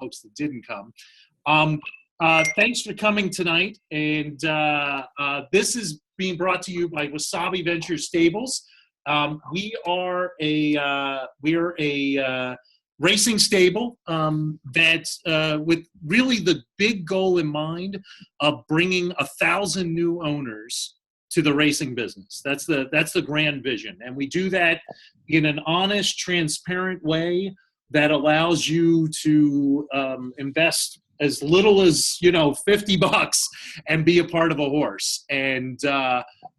folks that didn't come. Thanks for coming tonight, and this is being brought to you by Wasabi Venture Stables. We are a racing stable that with really the big goal in mind of bringing 1,000 new owners to the racing business. That's the grand vision, and we do that in an honest, transparent way that allows you to invest as little as, you know, $50 and be a part of a horse. And we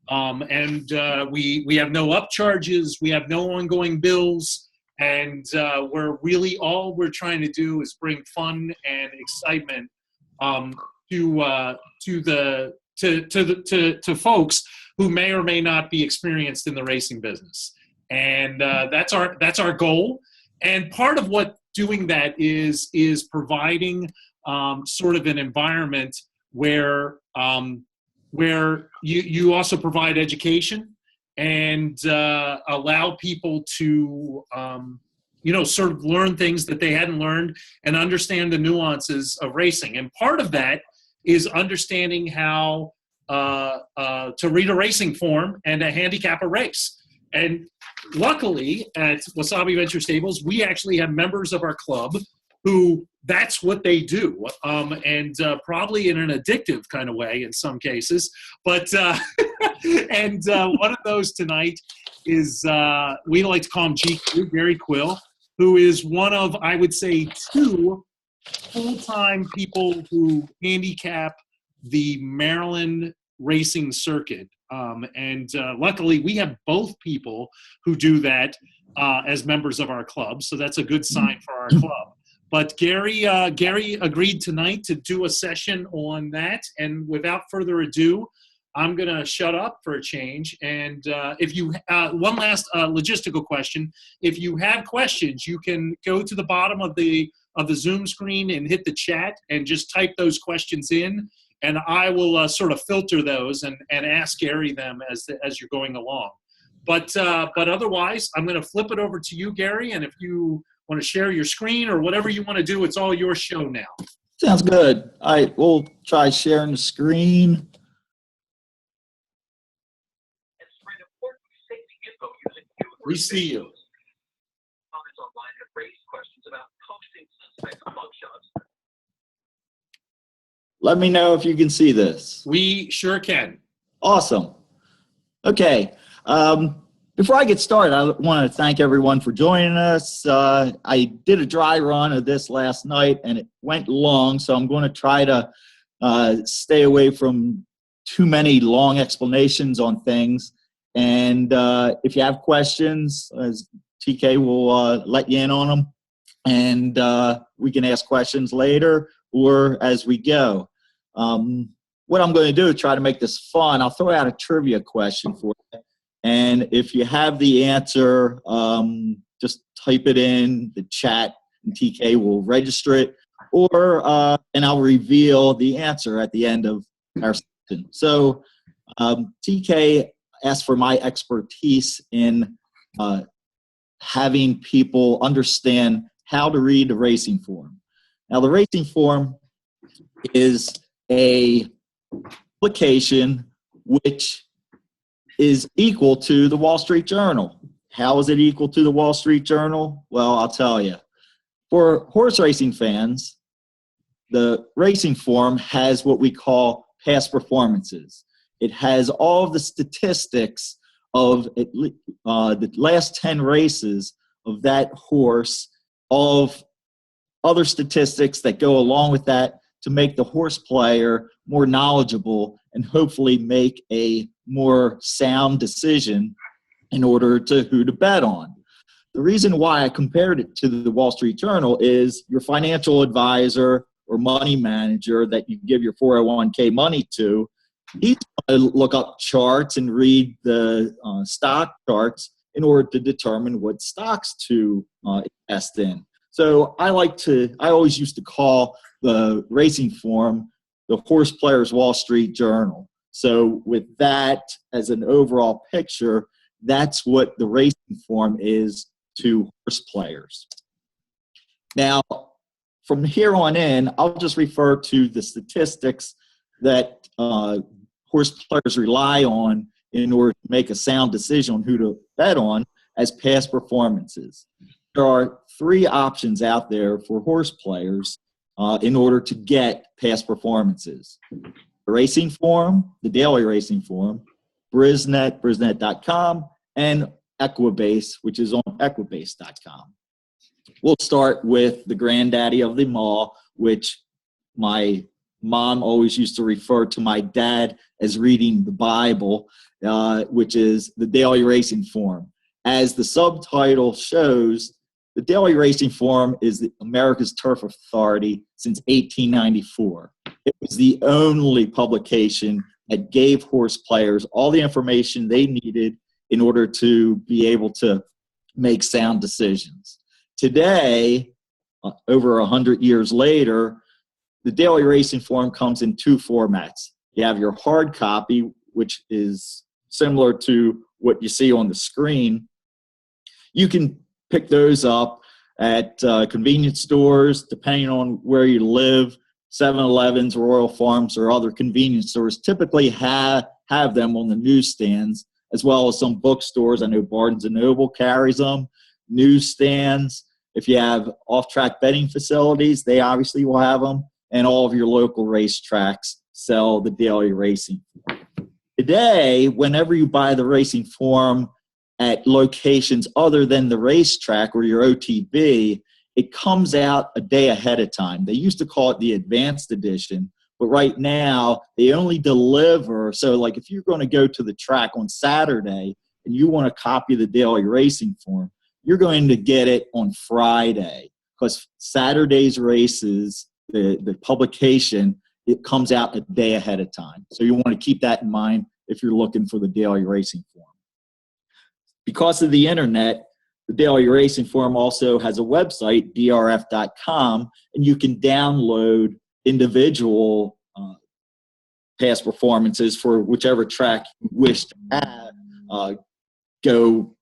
have no upcharges, we have no ongoing bills, and all we're trying to do is bring fun and excitement to folks who may or may not be experienced in the racing business. And that's our goal. And part of what doing that is providing sort of an environment where you also provide education and allow people to sort of learn things that they hadn't learned and understand the nuances of racing. And part of that is understanding how to read a racing form and to handicap a race. And luckily at Wasabi Venture Stables, we actually have members of our club who that's what they do, and probably in an addictive kind of way in some cases. But and one of those tonight is we like to call him GQ, Gary Quill, who is one of, I would say, 2 full-time people who handicap the Maryland racing circuit. Luckily, we have both people who do that as members of our club, so that's a good sign for our club. But Gary agreed tonight to do a session on that, and without further ado, I'm going to shut up for a change. And if you one last logistical question: if you have questions, you can go to the bottom of the Zoom screen and hit the chat and just type those questions in, and I will sort of filter those and ask Gary them as you're going along. But otherwise, I'm going to flip it over to you, Gary, and if you want to share your screen or whatever you want to do, it's all your show now. Sounds good. We'll try sharing the screen. We see you. Comments online have raised questions about posting suspect mugshots. Let me know if you can see this. We sure can. Awesome. Okay. Before I get started, I want to thank everyone for joining us. I did a dry run of this last night, and it went long, so I'm going to try to stay away from too many long explanations on things. And if you have questions, as TK will let you in on them, and we can ask questions later or as we go. What I'm going to do is try to make this fun. I'll throw out a trivia question for you. And if you have the answer, just type it in the chat, and TK will register it, or and I'll reveal the answer at the end of our session. So TK asked for my expertise in having people understand how to read the racing form. Now, the racing form is a publication which is equal to the Wall Street Journal. How is it equal to the Wall Street Journal? Well, I'll tell you. For horse racing fans, the racing form has what we call past performances. It has all of the statistics of the last 10 races of that horse, all of other statistics that go along with that to make the horse player more knowledgeable and hopefully make a more sound decision in order to who to bet on. The reason why I compared it to the Wall Street Journal is your financial advisor or money manager that you give your 401k money to, he's going to look up charts and read the stock charts in order to determine what stocks to invest in. So I always used to call the racing form the Horse Players Wall Street Journal. So with that as an overall picture, that's what the racing form is to horse players. Now, from here on in, I'll just refer to the statistics that horse players rely on in order to make a sound decision on who to bet on as past performances. There are 3 options out there for horse players in order to get past performances. The racing form, the daily racing form, brisnet, brisnet.com, and EQUIBASE, which is on EQUIBASE.com. We'll start with the granddaddy of them all, which my mom always used to refer to my dad as reading the Bible, which is the daily racing form. As the subtitle shows, the daily racing form is America's turf authority since 1894. It was the only publication that gave horse players all the information they needed in order to be able to make sound decisions. Today, over 100 years later, the daily racing form comes in 2 formats. You have your hard copy, which is similar to what you see on the screen. You can pick those up at convenience stores, depending on where you live. 7-Elevens, Royal Farms, or other convenience stores typically have them on the newsstands, as well as some bookstores. I know Barnes & Noble carries them, newsstands. If you have off-track betting facilities, they obviously will have them, and all of your local racetracks sell the daily racing form. Today, whenever you buy the racing form at locations other than the racetrack or your OTB, it comes out a day ahead of time. They used to call it the advanced edition, but right now they only deliver. So like if you're going to go to the track on Saturday and you want to copy the daily racing form, you're going to get it on Friday, because Saturday's races, the publication, it comes out a day ahead of time. So you want to keep that in mind if you're looking for the daily racing form. Because of the internet, the daily racing form also has a website, drf.com, and you can download individual past performances for whichever track you wish to have, go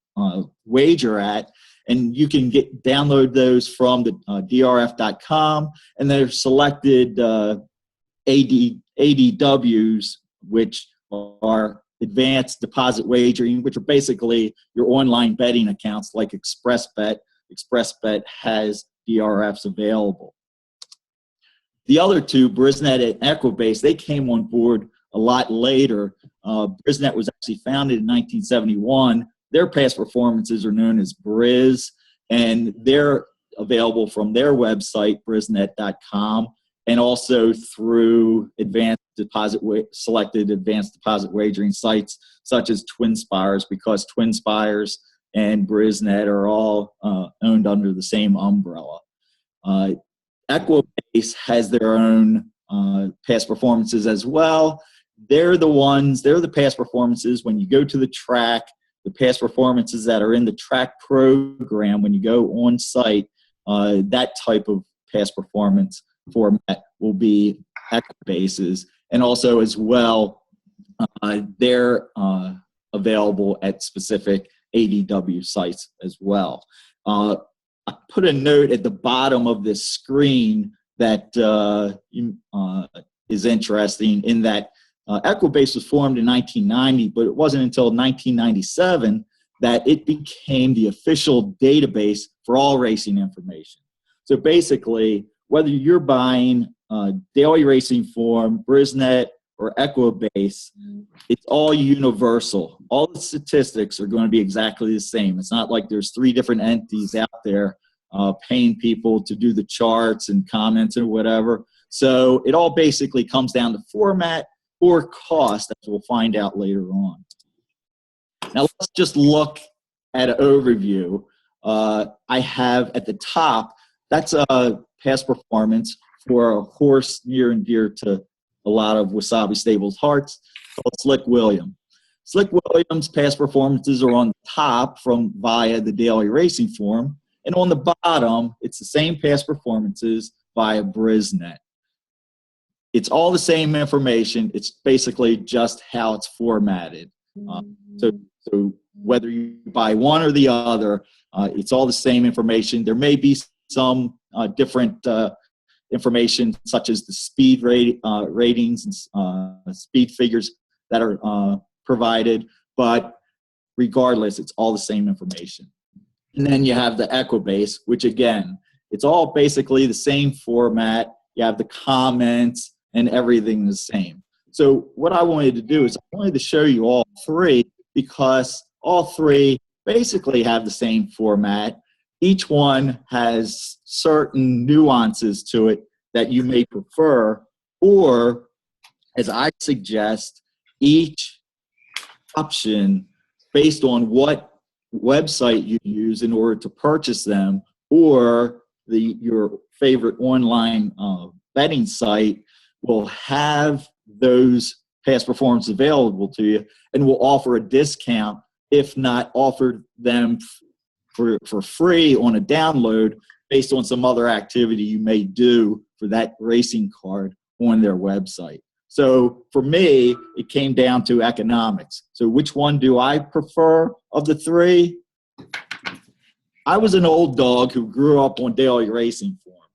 wager at, and you can download those from the drf.com, and they're selected ADWs, which are advanced deposit wagering, which are basically your online betting accounts like ExpressBet. ExpressBet has DRFs available. The other 2, Brisnet and EQUIBASE, they came on board a lot later. Brisnet was actually founded in 1971. Their past performances are known as Briz, and they're available from their website, brisnet.com, and also through selected advanced deposit wagering sites such as TwinSpires, because TwinSpires and Brisnet are all owned under the same umbrella. EQUIBASE has their own past performances as well. They're the past performances when you go to the track, the past performances that are in the track program when you go on site. That type of past performance format will be EQUIBASE's, and also as well they're available at specific ADW sites as well. I put a note at the bottom of this screen that is interesting, in that EQUIBASE was formed in 1990, but it wasn't until 1997 that it became the official database for all racing information. So basically, whether you're buying daily racing form, Brisnet, or EQUIBASE, it's all universal. All the statistics are going to be exactly the same. It's not like there's 3 different entities out there paying people to do the charts and comments and whatever. So it all basically comes down to format or cost, as we'll find out later on. Now let's just look at an overview. I have at the top, that's a past performance for a horse near and dear to a lot of Wasabi Stables' hearts, called Slick William. Slick William's past performances are on the top via the daily racing form, and on the bottom, it's the same past performances via Brisnet. It's all the same information. It's basically just how it's formatted. So whether you buy one or the other, it's all the same information. There may be some different information such as the speed ratings and speed figures that are provided, but regardless, it's all the same information. And then you have the EQUIBASE, which again, it's all basically the same format. You have the comments and everything the same. So what I wanted to do is I wanted to show you all three, because all three basically have the same format. Each one has certain nuances to it that you may prefer, or as I suggest, each option based on what website you use in order to purchase them, or your favorite online betting site will have those past performance available to you and will offer a discount, if not offer them for free on a download based on some other activity you may do for that racing card on their website. So for me, it came down to economics. So which one do I prefer of the three? I was an old dog who grew up on daily racing form,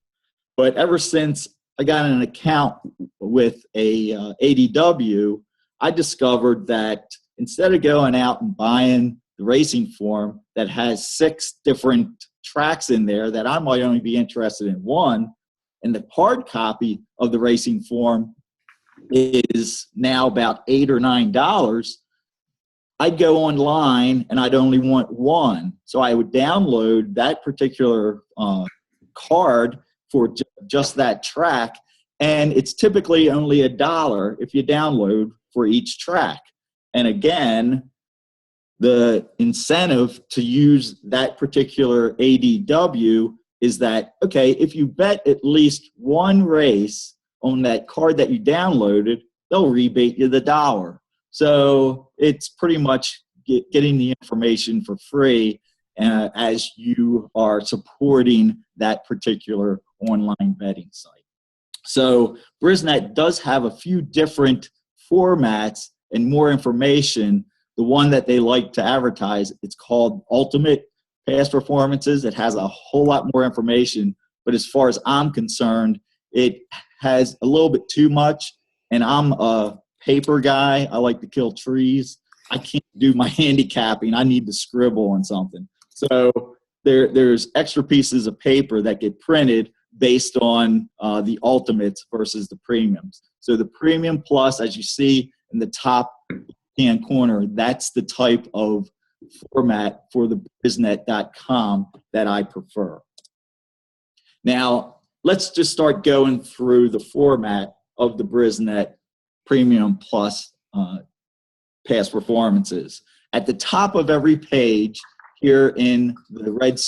but ever since I got an account with a ADW, I discovered that instead of going out and buying the racing form that has 6 different tracks in there that I might only be interested in one, and the hard copy of the racing form is now about $8 or $9, I'd go online and I'd only want one. So I would download that particular card for just that track, and it's typically only $1 if you download for each track. And again, the incentive to use that particular ADW is that, okay, if you bet at least one race on that card that you downloaded, they'll rebate you the $1. So it's pretty much getting the information for free as you are supporting that particular online betting site. So Brisnet does have a few different formats and more information. The one that they like to advertise, it's called Ultimate Past Performances. It has a whole lot more information, but as far as I'm concerned, it has a little bit too much, and I'm a paper guy. I like to kill trees. I can't do my handicapping. I need to scribble on something. So there's extra pieces of paper that get printed based on the ultimates versus the premiums. So the premium plus, as you see in the top hand corner, that's the type of format for the brisnet.com that I prefer. Now, let's just start going through the format of the Brisnet Premium Plus past performances. At the top of every page here in the red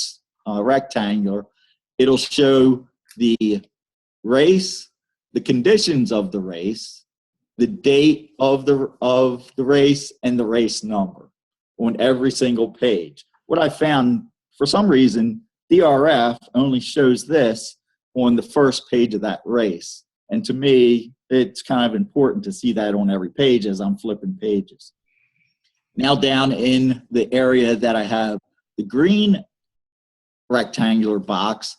rectangular, it'll show the race, the conditions of the race, the date of the race, and the race number on every single page. What I found, for some reason, DRF only shows this on the first page of that race. And to me, it's kind of important to see that on every page as I'm flipping pages. Now down in the area that I have the green rectangular box,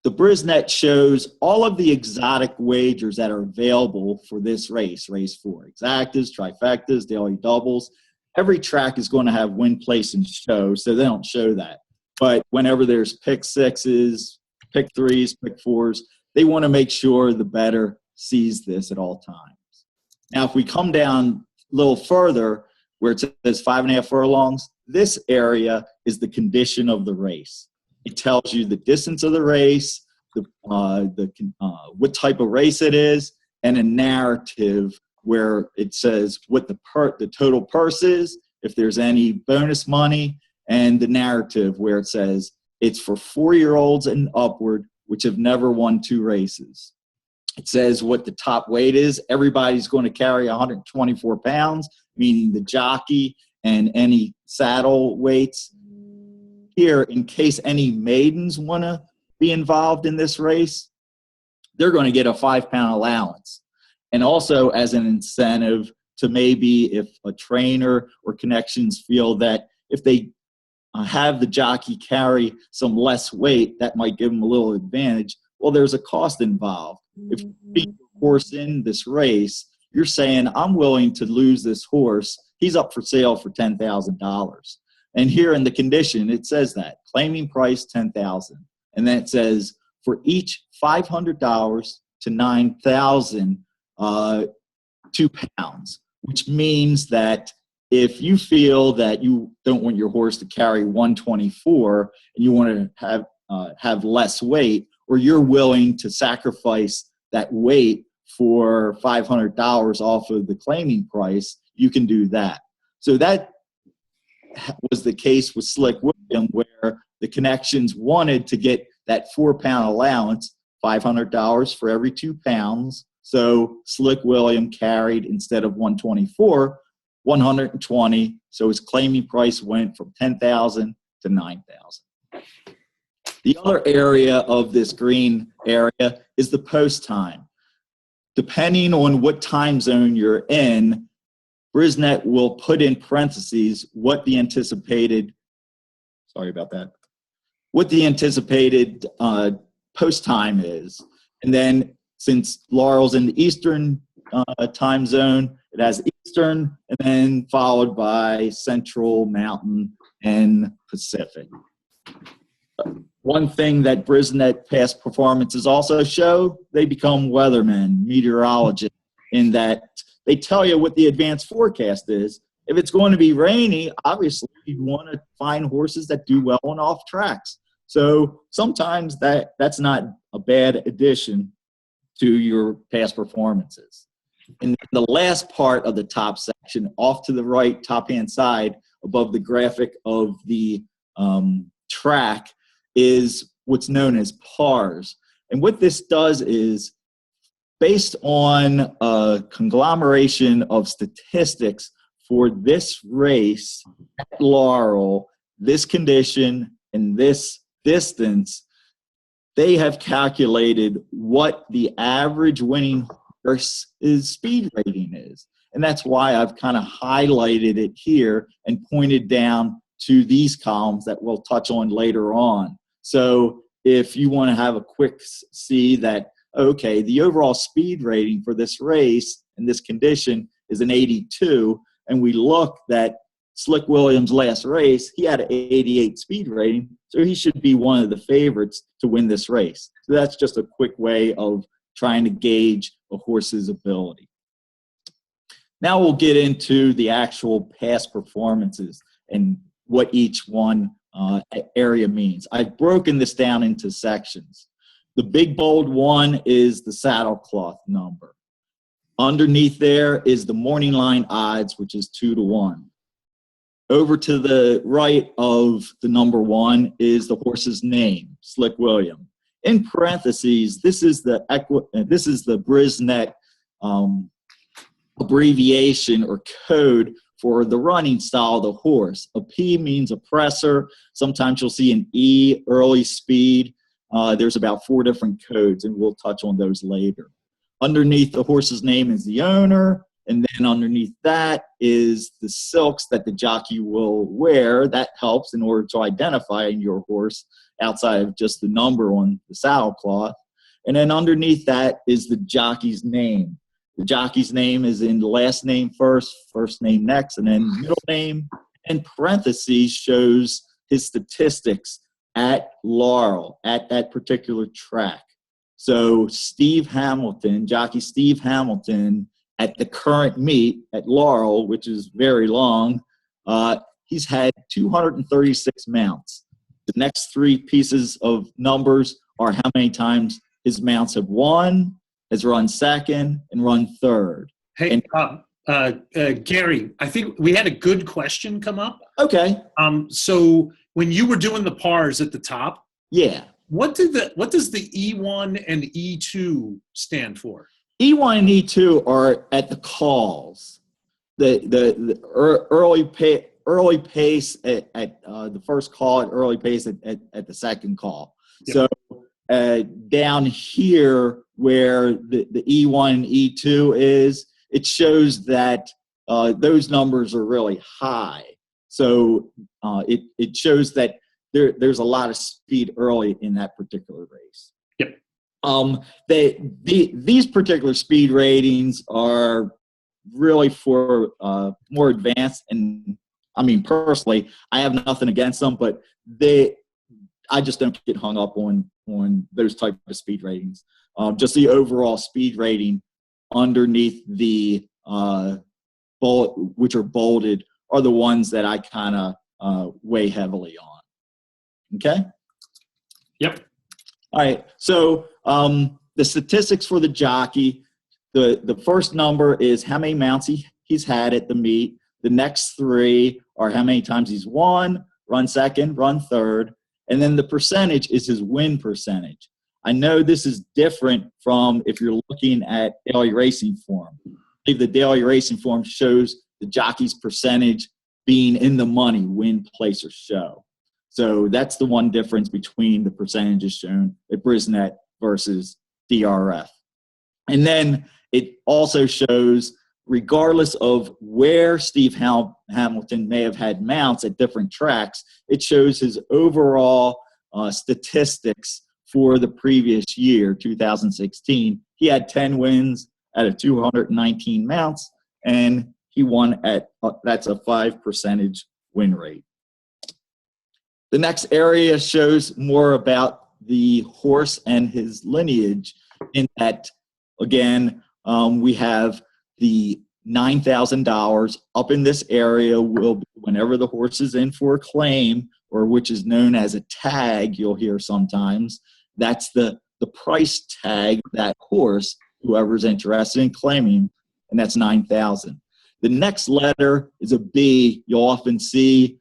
the Brisnet shows all of the exotic wagers that are available for this race, race 4. Exactas, trifectas, daily doubles. Every track is going to have win, place, and show, so they don't show that. But whenever there's pick 6s, pick 3s, pick 4s, they want to make sure the bettor sees this at all times. Now, if we come down a little further, where it says 5.5 furlongs, this area is the condition of the race. It tells you the distance of the race, what type of race it is, and a narrative where it says what the total purse is, if there's any bonus money, and the narrative where it says it's for 4-year-olds and upward, which have never won 2 races. It says what the top weight is. Everybody's going to carry 124 pounds, meaning the jockey and any saddle weights. Here, in case any maidens want to be involved in this race, they're going to get a 5-pound allowance. And also as an incentive to maybe if a trainer or connections feel that if they have the jockey carry some less weight, that might give them a little advantage. Well, there's a cost involved. If you beat your horse in this race, you're saying, I'm willing to lose this horse. He's up for sale for $10,000. And here in the condition, it says that claiming price $10,000. And then it says for each $500 to $9,000, 2 pounds, which means that if you feel that you don't want your horse to carry 124 and you want to have less weight, or you're willing to sacrifice that weight for $500 off of the claiming price, you can do that. So that was the case with Slick William, where the connections wanted to get that 4-pound allowance, $500 for every 2 pounds. So Slick William carried, instead of 124, 120. So his claiming price went from $10,000 to $9,000. The other area of this green area is the post time. Depending on what time zone you're in, brisnet will put in parentheses what the anticipated, what the anticipated post time is. And then since Laurel's in the Eastern time zone, it has Eastern, and then followed by Central, Mountain, and Pacific. One thing that brisnet past performances also show, they become weathermen, meteorologists, in that they tell you what the advanced forecast is. If it's going to be rainy, obviously you want to find horses that do well on off tracks. So sometimes that's not a bad addition to your past performances. And the last part of the top section, off to the right, top-hand side, above the graphic of the track, is what's known as PARS. And what this does is, based on a conglomeration of statistics for this race at Laurel, this condition, and this distance, they have calculated what the average winning horse's speed rating is. And that's why I've kind of highlighted it here and pointed down to these columns that we'll touch on later on. So if you want to have a quick see that, okay, the overall speed rating for this race in this condition is an 82, and we look that Slick Williams' last race, he had an 88 speed rating, so he should be one of the favorites to win this race. So that's just a quick way of trying to gauge a horse's ability. Now we'll get into the actual past performances and what each one area means. I've broken this down into sections. The big bold one is the saddle cloth number. Underneath there is the morning line odds, which is 2-1. Over to the right of the number 1 is the horse's name, Slick William. In parentheses, this is the brisnet abbreviation or code for the running style of the horse. A P means oppressor. Sometimes you'll see an E, early speed. There's about 4 different codes, and we'll touch on those later. Underneath the horse's name is the owner, and then underneath that is the silks that the jockey will wear. That helps in order to identify your horse outside of just the number on the saddle cloth. And then underneath that is the jockey's name. The jockey's name is in the last name first, first name next, and then middle name. And parentheses shows his statistics at Laurel, at that particular track. So Steve Hamilton, jockey Steve Hamilton, at the current meet at Laurel, which is very long, he's had 236 mounts. The next 3 pieces of numbers are how many times his mounts have won, has run second, and run third. Hey, Gary, I think we had a good question come up. Okay. So when you were doing the pars at the top, yeah, what does the E1 and E2 stand for? E1 and E2 are at the calls. The early pace at the first call, and early pace at the second call. Yep. So down here where the E1 and E2 is, it shows that those numbers are really high. So it shows that there's a lot of speed early in that particular race. Yep. These particular speed ratings are really for more advanced, and I mean, personally, I have nothing against them, but I just don't get hung up on those type of speed ratings. Just the overall speed rating underneath the which are bolded, are the ones that I kind of weigh heavily on. Okay? Yep. All right. So the statistics for the jockey, the first number is how many mounts he's had at the meet. The next three are how many times he's won, run second, run third. And then the percentage is his win percentage. I know this is different from if you're looking at daily racing form. I believe the daily racing form shows the jockey's percentage being in the money, win, place, or show. So that's the one difference between the percentages shown at brisnet versus DRF. And then it also shows, regardless of where Steve Hamilton may have had mounts at different tracks, it shows his overall statistics for the previous year, 2016. He had 10 wins out of 219 mounts, and he won at, that's a 5% win rate. The next area shows more about the horse and his lineage, in that, again, we have the $9,000 up in this area will be whenever the horse is in for a claim, or which is known as a tag, you'll hear sometimes. That's the price tag of that horse, whoever's interested in claiming, and that's $9,000. The next letter is a B. You'll often see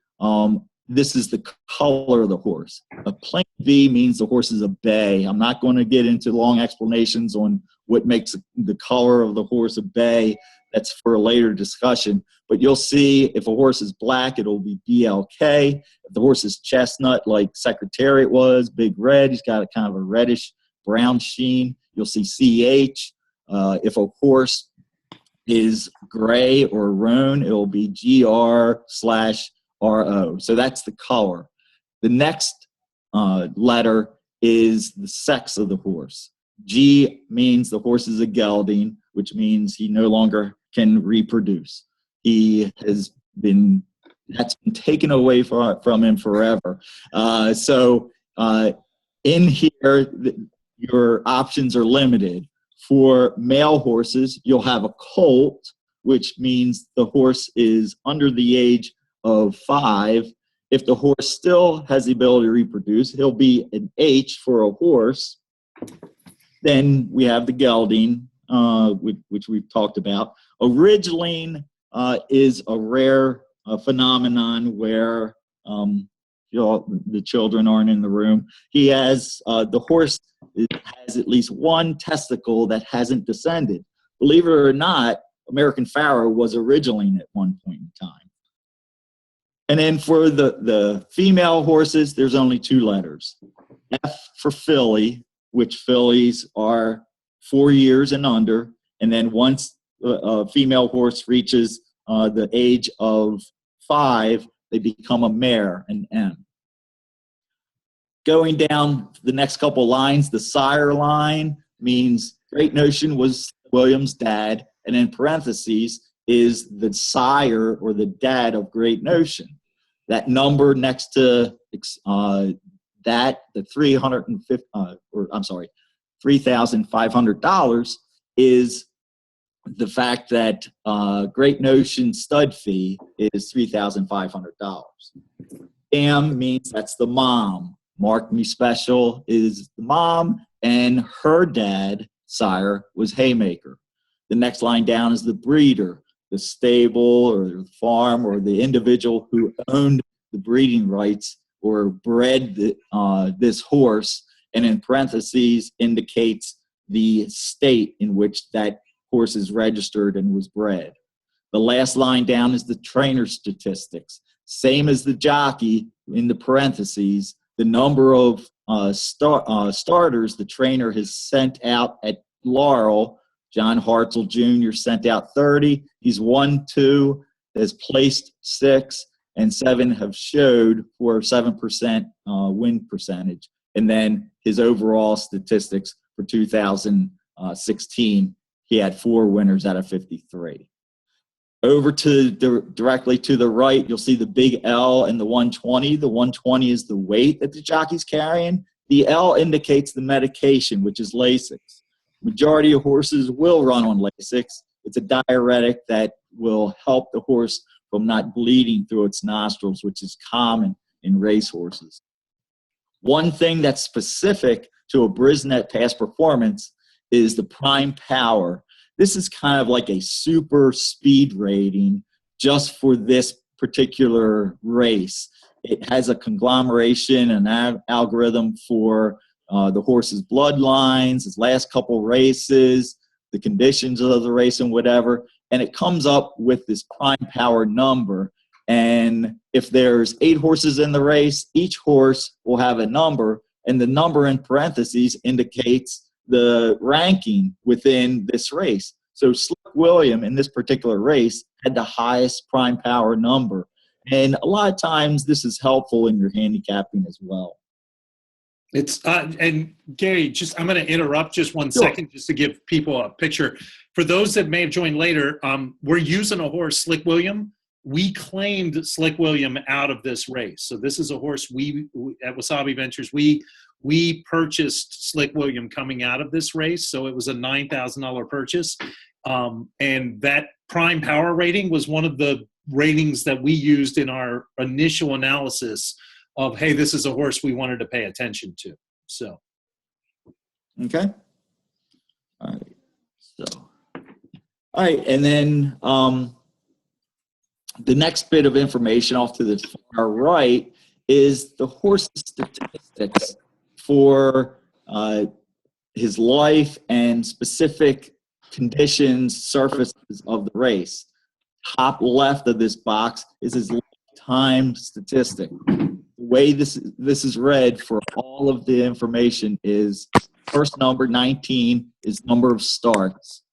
this is the color of the horse. A plain V means the horse is a bay. I'm not going to get into long explanations on what makes the color of the horse a bay. That's for a later discussion. But you'll see if a horse is black, it'll be BLK. If the horse is chestnut, like Secretariat was, big red, he's got a kind of a reddish brown sheen, you'll see CH. If a horse is gray or roan, it'll be GR/RO. So that's the color. The next letter is the sex of the horse. G means the horse is a gelding, which means he no longer can reproduce. He has been, that's been taken away from him forever. In here, your options are limited. For male horses, you'll have a colt, which means the horse is under the age of 5. If the horse still has the ability to reproduce, he'll be an H for a horse. Then we have the gelding, which we've talked about. A ridgeling is a rare phenomenon where the children aren't in the room. He has, the horse has at least one testicle that hasn't descended. Believe it or not, American Pharaoh was a ridgeling at one point in time. And then for the female horses, there's only 2 letters. F for filly, which fillies are 4 years and under. And then once a female horse reaches the age of 5, they become a mare, an M. Going down the next couple lines, the sire line means Great Notion was William's dad, and in parentheses is the sire or the dad of Great Notion. That number next to that, the $3,500 is the fact that Great Notion stud fee is $3,500. Dam means that's the mom. Mark Me Special is the mom, and her dad, sire, was Haymaker. The next line down is the breeder, the stable or the farm or the individual who owned the breeding rights or bred this horse, and in parentheses indicates the state in which that horse is registered and was bred. The last line down is the trainer statistics. Same as the jockey, in the parentheses, the number of starters the trainer has sent out at Laurel. John Hartzell Jr. sent out 30. He's won 2, has placed 6, and 7 have showed for 7% win percentage. And then his overall statistics for 2016. He had 4 winners out of 53. Over to directly to the right, you'll see the big L and the 120. The 120 is the weight that the jockey's carrying. The L indicates the medication, which is Lasix. Majority of horses will run on Lasix. It's a diuretic that will help the horse from not bleeding through its nostrils, which is common in racehorses. One thing that's specific to a brisnet past performance is the prime power. This is kind of like a super speed rating just for this particular race. It has a conglomeration, an algorithm for the horse's bloodlines, his last couple races, the conditions of the race and whatever, and it comes up with this prime power number. And if there's 8 horses in the race, each horse will have a number, and the number in parentheses indicates the ranking within this race. So Slick William in this particular race had the highest prime power number. And a lot of times this is helpful in your handicapping as well. It's and Gary, I'm going to interrupt just one second just to give people a picture. For those that may have joined later, we're using a horse, Slick William. We claimed Slick William out of this race. So this is a horse we at Wasabi Ventures, we purchased Slick William coming out of this race. So it was a $9,000 purchase. And that prime power rating was one of the ratings that we used in our initial analysis of, hey, this is a horse we wanted to pay attention to. So. Okay. All right. So, all right. And then the next bit of information off to the far right is the horse's statistics for his life and specific conditions, surfaces of the race. Top left of this box is his lifetime statistic. The way this is read for all of the information is first number 19 is number of starts.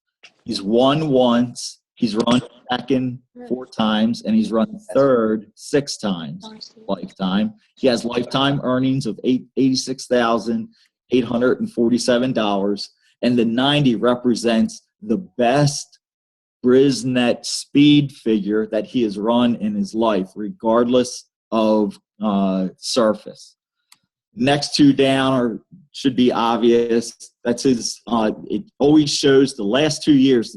He's won once, he's run second 4 times, and he's run third 6 times lifetime. He has lifetime earnings of $86,847, and the 90 represents the best brisnet speed figure that he has run in his life, regardless of surface. Next 2 down should be obvious. That's his. It always shows the last 2 years,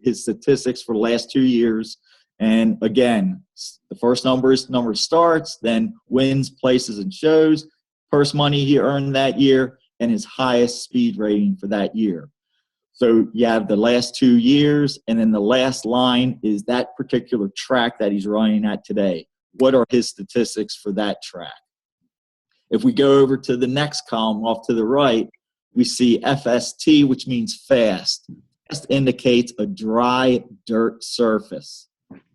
his statistics for the last 2 years. And again, the first number is number of starts, then wins, places, and shows, purse money he earned that year, and his highest speed rating for that year. So you have the last 2 years, and then the last line is that particular track that he's running at today. What are his statistics for that track? If we go over to the next column off to the right, we see FST, which means fast. Fast indicates a dry dirt surface.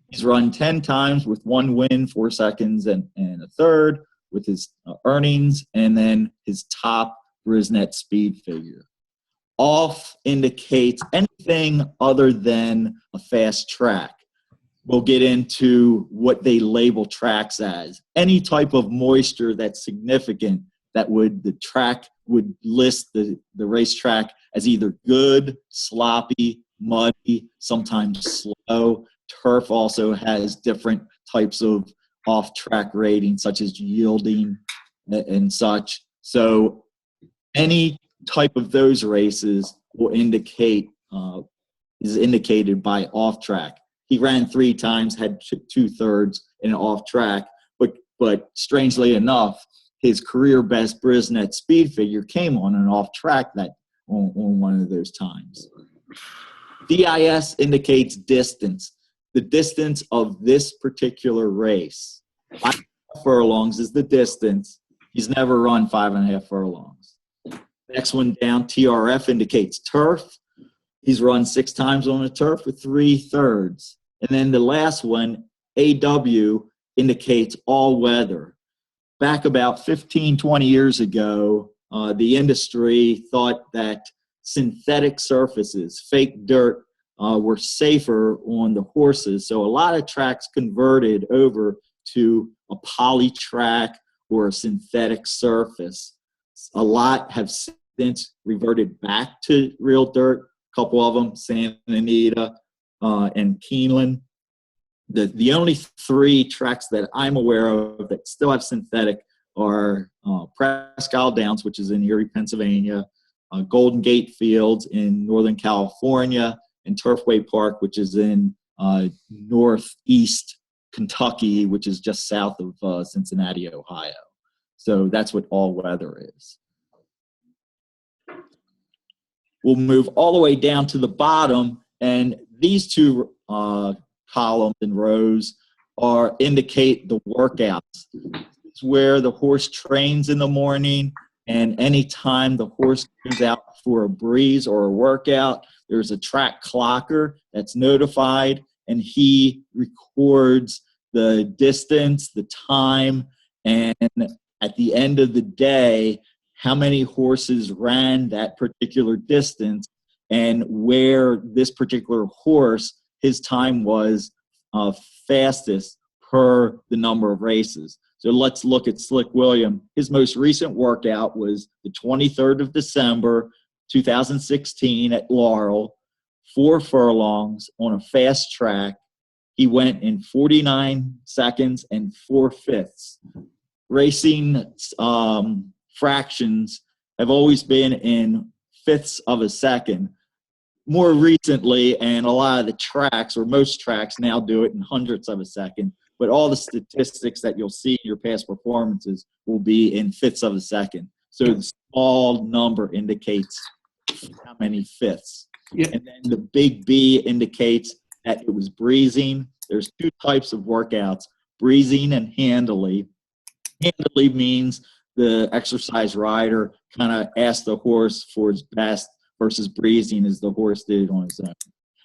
He's run 10 times with 1 win, 4 seconds, and a third with his earnings, and then his top brisnet speed figure. Off indicates anything other than a fast track. We'll get into what they label tracks as. Any type of moisture that's significant that the track would list the racetrack as either good, sloppy, muddy, sometimes slow. Turf also has different types of off-track ratings, such as yielding and such. So any type of those races will indicate is indicated by off-track. He ran 3 times, had 2/3 in off-track, but strangely enough, his career best brisnet speed figure came on an off-track on one of those times. DIS indicates distance, the distance of this particular race. 5.5 furlongs is the distance. He's never run 5.5 furlongs. Next one down, TRF indicates turf. He's run 6 times on the turf with 3/3. And then the last one, AW, indicates all weather. Back about 15, 20 years ago, the industry thought that synthetic surfaces, fake dirt, were safer on the horses. So a lot of tracks converted over to a poly track or a synthetic surface. A lot have since reverted back to real dirt. A couple of them, Santa Anita and Keeneland. The only 3 tracks that I'm aware of that still have synthetic are Presque Isle Downs, which is in Erie, Pennsylvania, Golden Gate Fields in Northern California, and Turfway Park, which is in northeast Kentucky, which is just south of Cincinnati, Ohio. So that's what all weather is. We'll move all the way down to the bottom, and these 2 columns and rows indicate the workouts. It's where the horse trains in the morning, and anytime the horse goes out for a breeze or a workout, there's a track clocker that's notified, and he records the distance, the time, and at the end of the day, how many horses ran that particular distance, and where this particular horse, his time was fastest per the number of races. So let's look at Slick William. His most recent workout was the 23rd of December, 2016 at Laurel, 4 furlongs on a fast track. He went in 49 seconds and 4/5. Racing fractions have always been in fifths of a second. More recently, and a lot of the tracks, or most tracks, now do it in hundredths of a second, but all the statistics that you'll see in your past performances will be in fifths of a second. So the small number indicates how many fifths. Yeah. And then the big B indicates that it was breezing. There's 2 types of workouts, breezing and handily. Handily means the exercise rider kind of asked the horse for his best, versus breezing as the horse did on his own.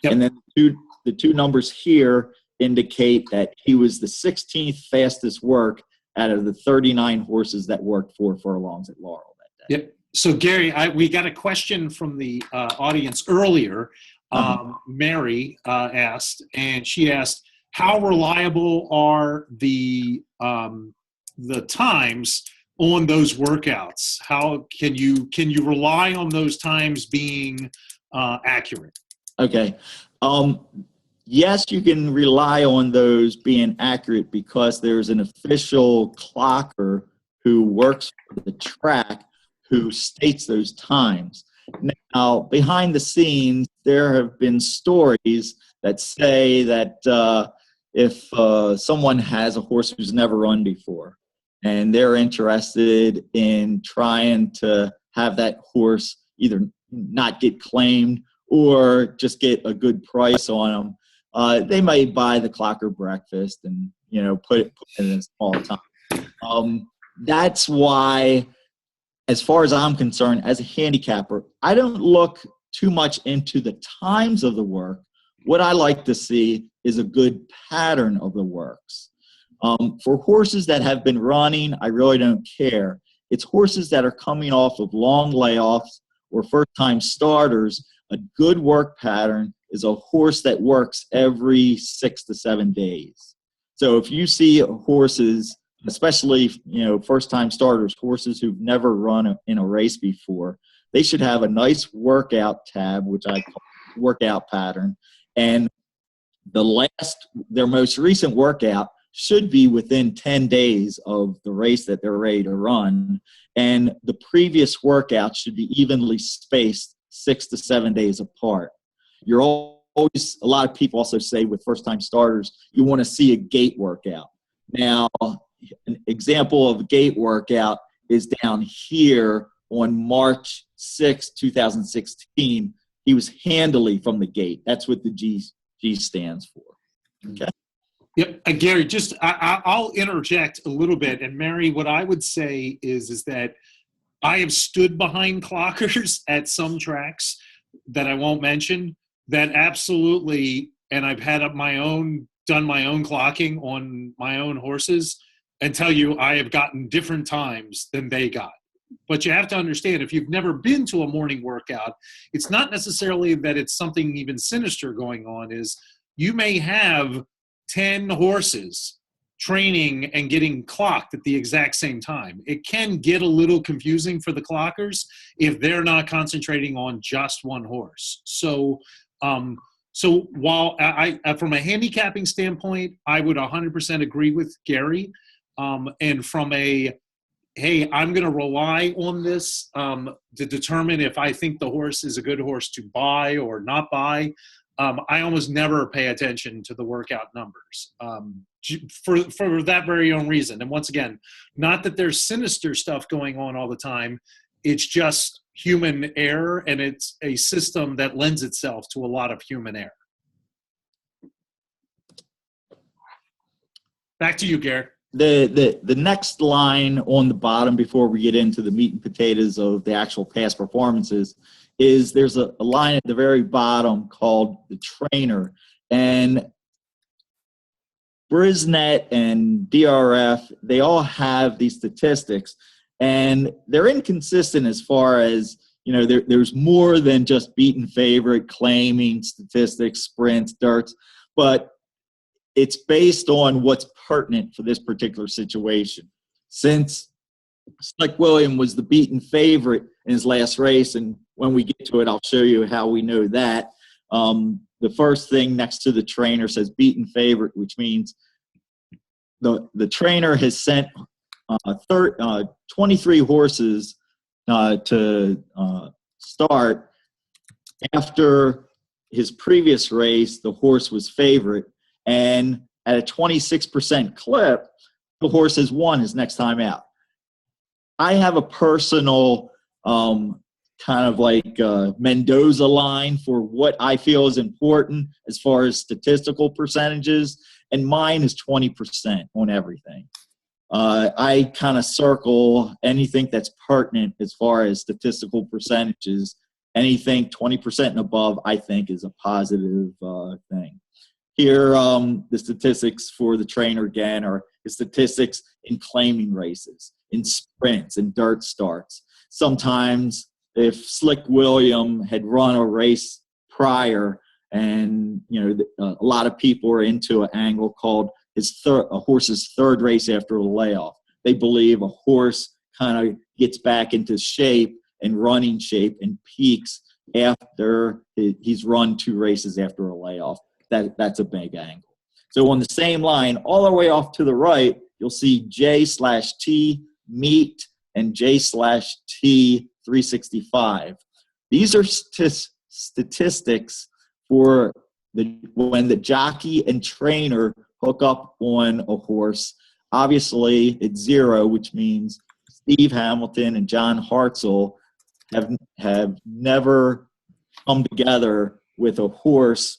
Yep. And then the two numbers here indicate that he was the 16th fastest work out of the 39 horses that worked 4 furlongs at Laurel that day. Yep. So Gary, we got a question from the audience earlier. Mary asked, and she asked, how reliable are the times on those workouts? How can you rely on those times being accurate? Okay. Yes, you can rely on those being accurate because there's an official clocker who works for the track who states those times. Now, behind the scenes, there have been stories that say that if someone has a horse who's never run before and they're interested in trying to have that horse either not get claimed or just get a good price on them, they might buy the clocker breakfast and, put it in a small time. That's why, as far as I'm concerned, as a handicapper, I don't look too much into the times of the work. What I like to see is a good pattern of the works. For horses that have been running, I really don't care. It's horses that are coming off of long layoffs or first-time starters. A good work pattern is a horse that works every 6 to 7 days. So if you see horses, especially first-time starters, horses who've never run in a race before, they should have a nice workout tab, which I call workout pattern, and their most recent workout should be within 10 days of the race that they're ready to run, and the previous workout should be evenly spaced 6 to 7 days apart. You're always, a lot of people also say with first-time starters, you want to see a gait workout. Now, an example of a gait workout is down here on March 6, 2016. He was handily from the gate. That's what the G stands for. Okay. Yep. Gary, I'll interject a little bit. And Mary, what I would say is that I have stood behind clockers at some tracks that I won't mention that absolutely, and I've had done my own clocking on my own horses and tell you I have gotten different times than they got. But you have to understand, if you've never been to a morning workout, it's not necessarily that it's something even sinister going on. Is you may have 10 horses training and getting clocked at the exact same time. It can get a little confusing for the clockers if they're not concentrating on just one horse. So, so while I from a handicapping standpoint, I would 100% agree with Gary. And from a, hey, I'm going to rely on this to determine if I think the horse is a good horse to buy or not buy, I almost never pay attention to the workout numbers for that very own reason. And once again, not that there's sinister stuff going on all the time. It's just human error, and it's a system that lends itself to a lot of human error. Back to you, Gary. The next line on the bottom before we get into the meat and potatoes of the actual past performances is there's a line at the very bottom called the trainer. And Brisnet and DRF, they all have these statistics, and they're inconsistent as far as, you know, there's more than just beaten favorite, claiming statistics, sprints, darts, but it's based on what's pertinent for this particular situation. Since Slick William was the beaten favorite in his last race, and when we get to it, I'll show you how we know that. The first thing next to the trainer says beaten favorite, which means the trainer has sent 23 horses to start. After his previous race, the horse was favorite, and at a 26% clip, the horse has won his next time out. I have a personal kind of like Mendoza line for what I feel is important as far as statistical percentages, and mine is 20% on everything. I kind of circle anything that's pertinent as far as statistical percentages. Anything 20% and above, I think, is a positive thing. Here, the statistics for the trainer again are the statistics in claiming races, in sprints, in dirt starts. Sometimes if Slick William had run a race prior, and a lot of people are into an angle called a horse's third race after a layoff. They believe a horse kind of gets back into shape and running shape and peaks after he's run 2 races after a layoff. That's a big angle. So on the same line, all the way off to the right, you'll see J/T meat and J/T 365. These are statistics for when the jockey and trainer hook up on a horse. Obviously, it's 0, which means Steve Hamilton and John Hartzell have never come together with a horse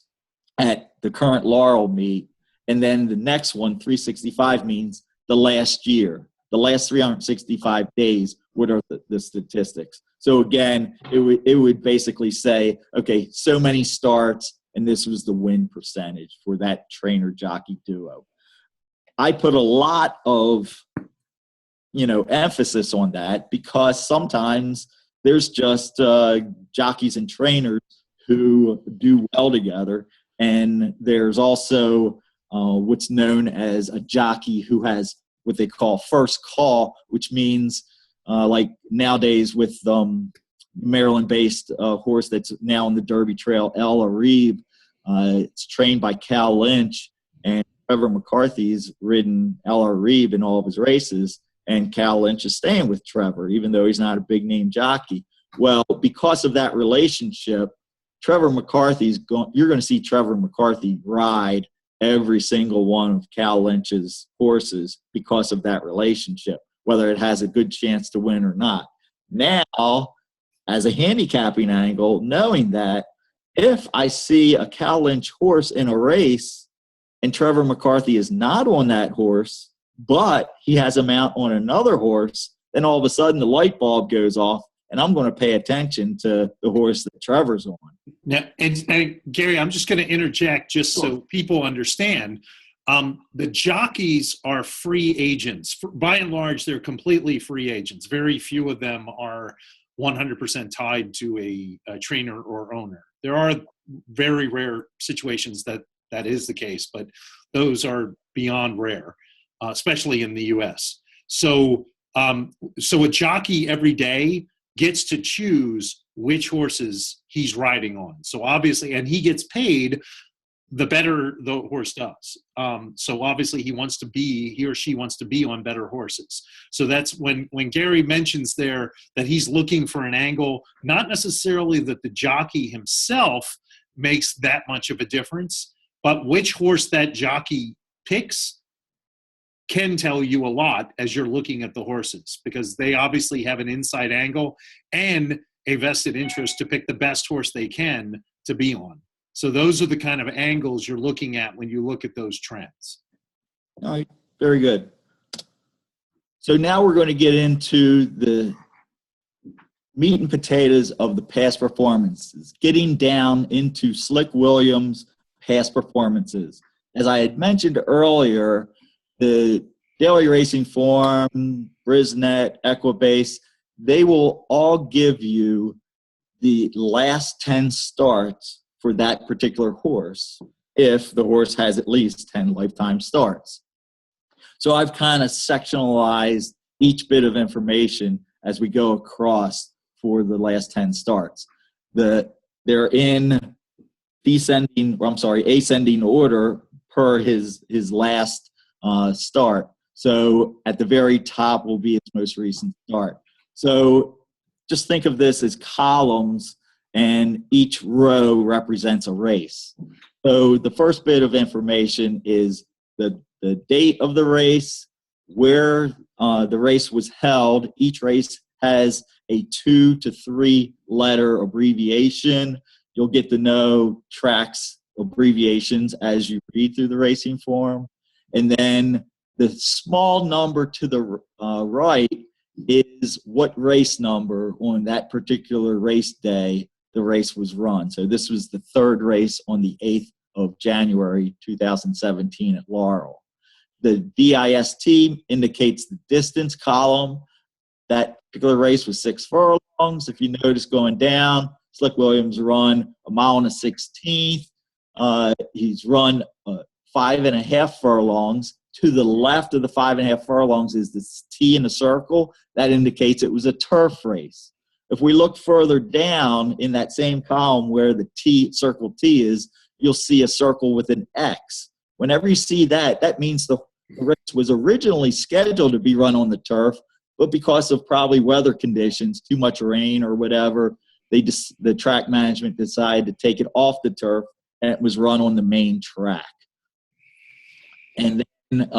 at the current Laurel meet. And then the next one, 365, means the last year, the last 365 days. What are the statistics? So again, it would basically say, okay, so many starts, and this was the win percentage for that trainer jockey duo. I put a lot of emphasis on that because sometimes there's just jockeys and trainers who do well together. And there's also what's known as a jockey who has what they call first call, which means like nowadays with Maryland-based horse that's now on the Derby Trail, El Arib. It's trained by Cal Lynch, and Trevor McCarthy's ridden El Arib in all of his races, and Cal Lynch is staying with Trevor, even though he's not a big-name jockey. Well, because of that relationship, Trevor McCarthy's you're going to see Trevor McCarthy ride every single one of Cal Lynch's horses because of that relationship, whether it has a good chance to win or not. Now, as a handicapping angle, knowing that if I see a Cal Lynch horse in a race and Trevor McCarthy is not on that horse, but he has a mount on another horse, then all of a sudden the light bulb goes off, and I'm going to pay attention to the horse that Trevor's on. Now, and Gary, I'm just going to interject just so people understand. The jockeys are free agents. By and large, they're completely free agents. Very few of them are 100% tied to a trainer or owner. There are very rare situations that is the case, but those are beyond rare. especially in the U.S. So a jockey every day gets to choose which horses he's riding on. So obviously, and he gets paid the better the horse does. So obviously he or she wants to be on better horses. So that's when Gary mentions there that he's looking for an angle, not necessarily that the jockey himself makes that much of a difference, but which horse that jockey picks can tell you a lot as you're looking at the horses, because they obviously have an inside angle and a vested interest to pick the best horse they can to be on. So those are the kind of angles you're looking at when you look at those trends. All right, very good. So now we're going to get into the meat and potatoes of the past performances, getting down into Slick Williams' past performances. As I had mentioned earlier, the Daily Racing Form, Brisnet, EQUIBASE, they will all give you the last 10 starts for that particular horse, if the horse has at least 10 lifetime starts. So I've kind of sectionalized each bit of information as we go across for the last 10 starts. They're in ascending order per his last start. So at the very top will be his most recent start. So just think of this as columns, and each row represents a race. So the first bit of information is the date of the race, where the race was held. Each race has a 2 to 3 letter abbreviation. You'll get to know tracks abbreviations as you read through the racing form. And then the small number to the right is what race number on that particular race day the race was run. So this was the third race on the 8th of January 2017 at Laurel. The DIST indicates the distance column. That particular race was 6 furlongs. If you notice going down, Slick Williams run 1 mile and a 16th. He's run 5.5 furlongs. To the left of the 5.5 furlongs is this T in a circle. That indicates it was a turf race. If we look further down in that same column where the circle T is, you'll see a circle with an X. Whenever you see that, that means the race was originally scheduled to be run on the turf, but because of probably weather conditions, too much rain or whatever, the track management decided to take it off the turf, and it was run on the main track. And then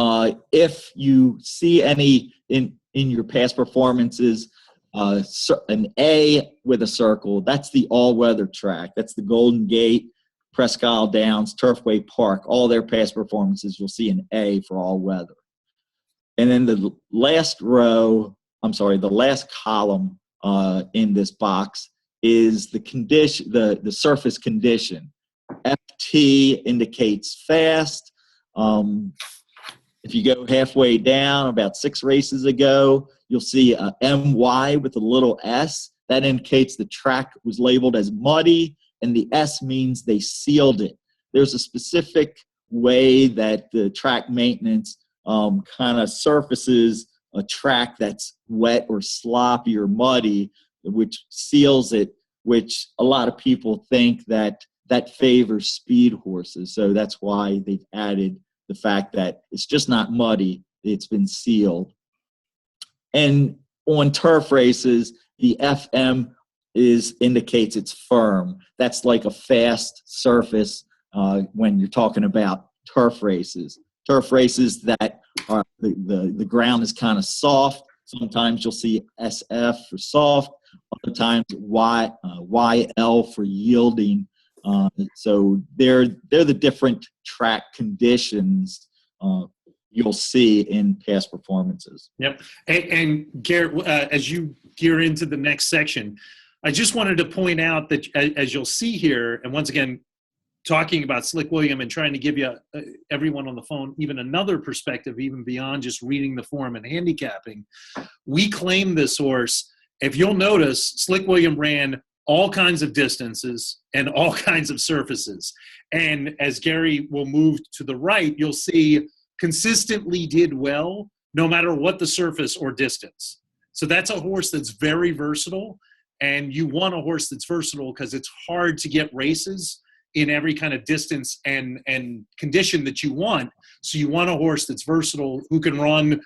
if you see any in your past performances, an A with a circle, that's the all-weather track. That's the Golden Gate, Presque Isle Downs, Turfway Park. All their past performances, you'll see an A for all weather. And then the last column in this box is the condition, the surface condition. FT indicates fast. If you go halfway down, about 6 races ago, you'll see a MY with a little s. That indicates the track was labeled as muddy, and the S means they sealed it. There's a specific way that the track maintenance kind of surfaces a track that's wet or sloppy or muddy, which seals it, which a lot of people think that favors speed horses. So that's why they've added the fact that it's just not muddy, it's been sealed. And on turf races, the FM indicates it's firm. That's like a fast surface when you're talking about turf races. Turf races that are the ground is kind of soft. Sometimes you'll see SF for soft. Other times YL for yielding. So they're the different track conditions you'll see in past performances. Yep. And Garrett, as you gear into the next section, I just wanted to point out that as you'll see here, and once again, talking about Slick William and trying to give you everyone on the phone even another perspective, even beyond just reading the form and handicapping, we claim this horse. If you'll notice, Slick William ran all kinds of distances and all kinds of surfaces. And as Gary will move to the right, you'll see consistently did well no matter what the surface or distance. So that's a horse that's very versatile, and you want a horse that's versatile because it's hard to get races in every kind of distance and condition that you want. So you want a horse that's versatile, who can run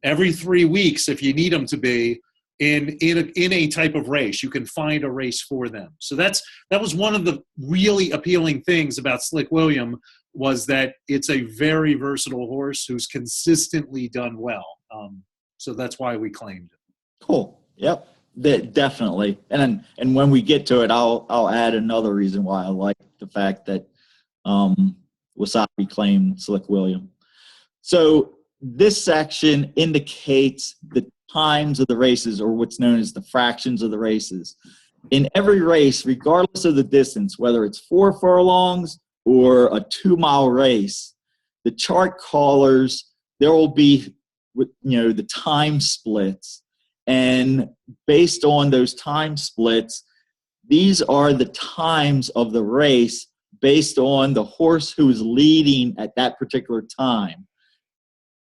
every 3 weeks if you need them to be in a type of race. You can find a race for them. So that was one of the really appealing things about Slick William, was that it's a very versatile horse who's consistently done well. So that's why we claimed it. Cool. Yep. Definitely. And when we get to it, I'll add another reason why I like the fact that Wasabi claimed Slick William. So this section indicates the times of the races, or what's known as the fractions of the races. In every race, regardless of the distance, whether it's 4 furlongs or a 2-mile race, the chart callers, there will be, the time splits. And based on those time splits, these are the times of the race based on the horse who is leading at that particular time.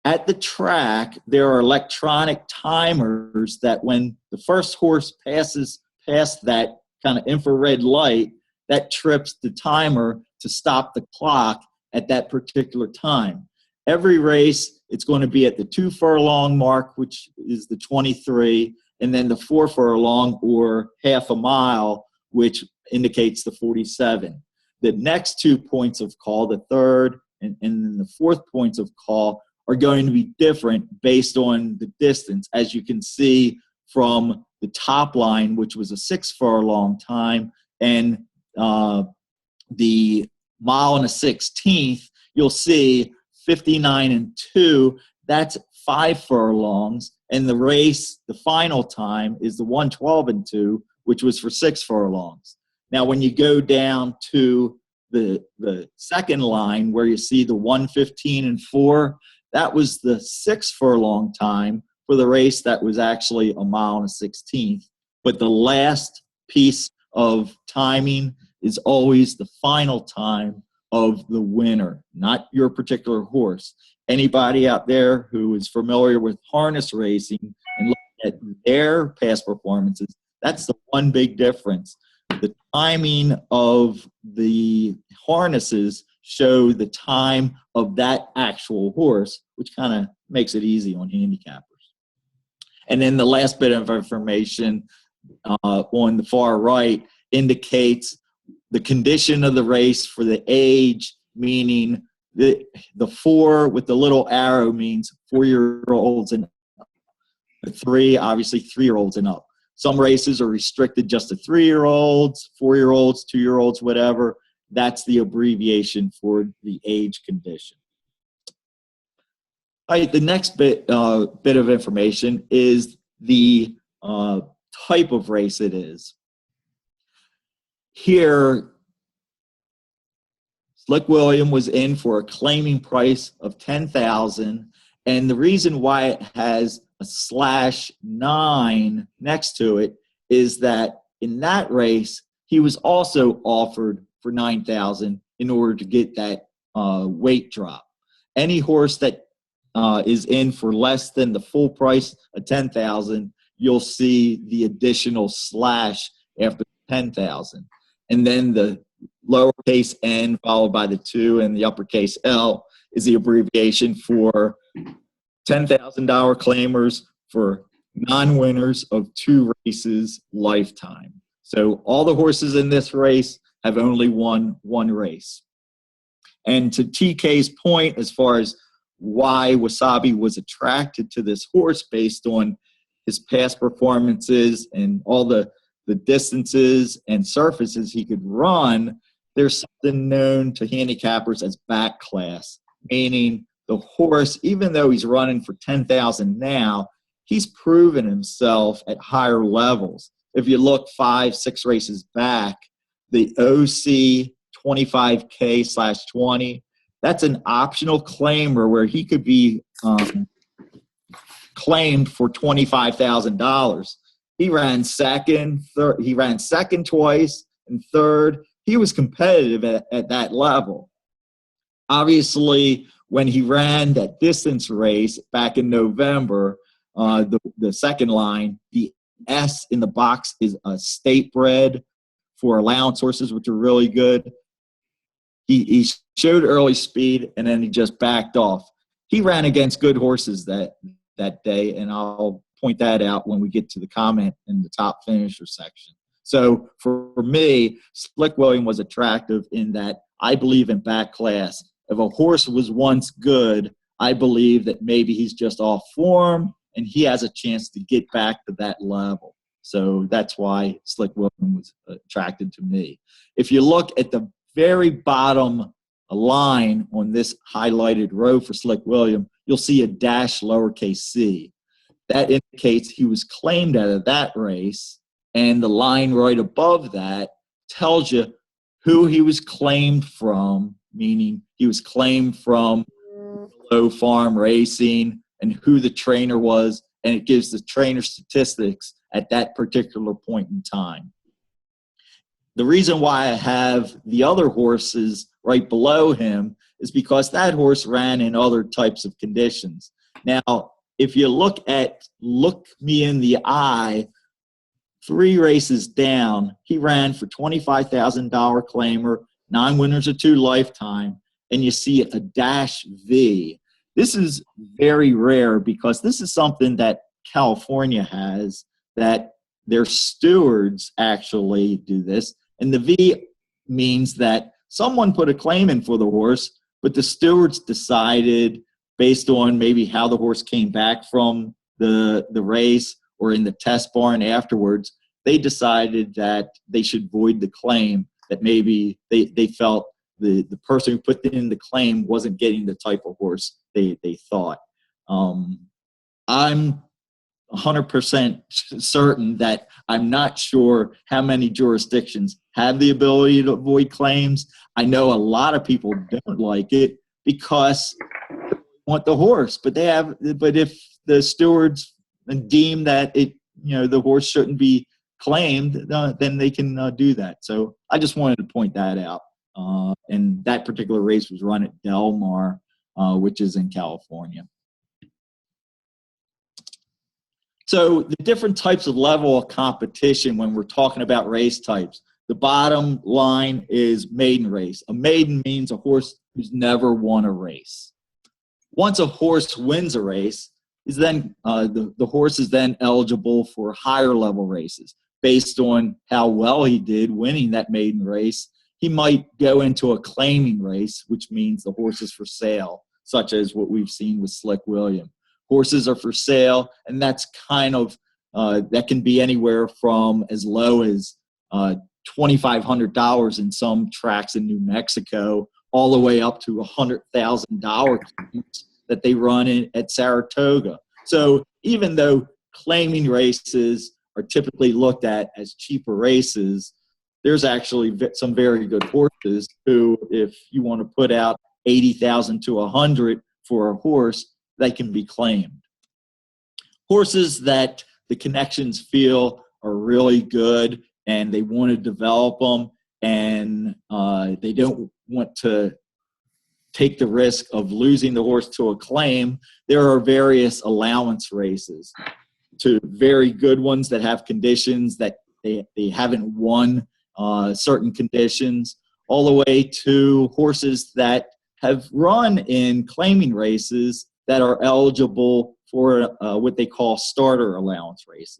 At the track, there are electronic timers that when the first horse passes past that kind of infrared light, that trips the timer to stop the clock at that particular time. Every race, it's going to be at the 2 furlong mark, which is the 23, and then the 4 furlong or half a mile, which indicates the 47. The next 2 points of call, the third and then the fourth points of call, are going to be different based on the distance. As you can see from the top line, which was a 6 furlong time, and the 1 1/16, you'll see 59 and 2, that's 5 furlongs. And the race, the final time, is the 1:12 and 2, which was for 6 furlongs. Now, when you go down to the second line where you see the 1:15 and 4, that was the 6 furlong time for the race that was actually a 1 1/16. But the last piece of timing is always the final time of the winner, not your particular horse. Anybody out there who is familiar with harness racing and looking at their past performances, that's the one big difference. The timing of the harnesses show the time of that actual horse, which kind of makes it easy on handicappers. And then the last bit of information on the far right indicates the condition of the race for the age, meaning the 4 with the little arrow means 4-year-olds and up. The 3, obviously 3-year-olds and up. Some races are restricted just to 3-year-olds, 4-year-olds, 2-year-olds, whatever. That's the abbreviation for the age condition. All right, the next bit of information is the type of race it is. Here, Slick William was in for a claiming price of $10,000, and the reason why it has a /9 next to it is that in that race he was also offered for $9,000 in order to get that weight drop. Any horse that is in for less than the full price of $10,000, you'll see the additional slash after $10,000. And then the lowercase n followed by the 2 and the uppercase L is the abbreviation for $10,000 claimers for non-winners of 2 races lifetime. So all the horses in this race have only won 1 race. And to TK's point, as far as why Wasabi was attracted to this horse based on his past performances and all the distances and surfaces he could run, there's something known to handicappers as back class, meaning the horse, even though he's running for $10,000 now, he's proven himself at higher levels. If you look 5-6 races back, the OC 25K/20, that's an optional claimer where he could be claimed for $25,000. He ran second, he ran second twice, and third. He was competitive at that level. Obviously, when he ran that distance race back in November, the second line, the S in the box is a state bred for allowance horses, which are really good. He showed early speed, and then he just backed off. He ran against good horses that day, and I'll point that out when we get to the comment in the top finisher section. So for me, Slick William was attractive in that I believe in back class. If a horse was once good, I believe that maybe he's just off form and he has a chance to get back to that level. So that's why Slick William was attracted to me. If you look at the very bottom line on this highlighted row for Slick William, you'll see a dash lowercase c. That indicates he was claimed out of that race, and the line right above that tells you who he was claimed from, meaning he was claimed from Low Farm Racing and who the trainer was, and it gives the trainer statistics at that particular point in time. The reason why I have the other horses right below him is because that horse ran in other types of conditions. Now, if you look me in the eye, 3 races down, he ran for $25,000 claimer, 9 winners or 2 lifetime, and you see a dash V. This is very rare because this is something that California has, that their stewards actually do this. And the V means that someone put a claim in for the horse, but the stewards decided, based on maybe how the horse came back from the race or in the test barn afterwards, they decided that they should void the claim, that maybe they felt the person who put in the claim wasn't getting the type of horse they thought. I'm 100% certain that I'm not sure how many jurisdictions have the ability to void claims. I know a lot of people don't like it because they want the horse, but if the stewards deem that the horse shouldn't be claimed, then they can do that. So I just wanted to point that out. And that particular race was run at Del Mar, which is in California. So the different types of level of competition when we're talking about race types. The bottom line is maiden race. A maiden means a horse who's never won a race. Once a horse wins a race, the horse is then eligible for higher level races. Based on how well he did winning that maiden race, he might go into a claiming race, which means the horse is for sale, such as what we've seen with Slick William. Horses are for sale, and that's kind of, that can be anywhere from as low as $2,500 in some tracks in New Mexico, all the way up to $100,000 that they run at Saratoga. So even though claiming races are typically looked at as cheaper races, there's actually some very good horses who, if you want to put out $80,000 to $100,000 for a horse, they can be claimed. Horses that the connections feel are really good and they want to develop them, and they don't want to take the risk of losing the horse to a claim, there are various allowance races, to very good ones that have conditions that they haven't won certain conditions, all the way to horses that have run in claiming races that are eligible for what they call starter allowance races.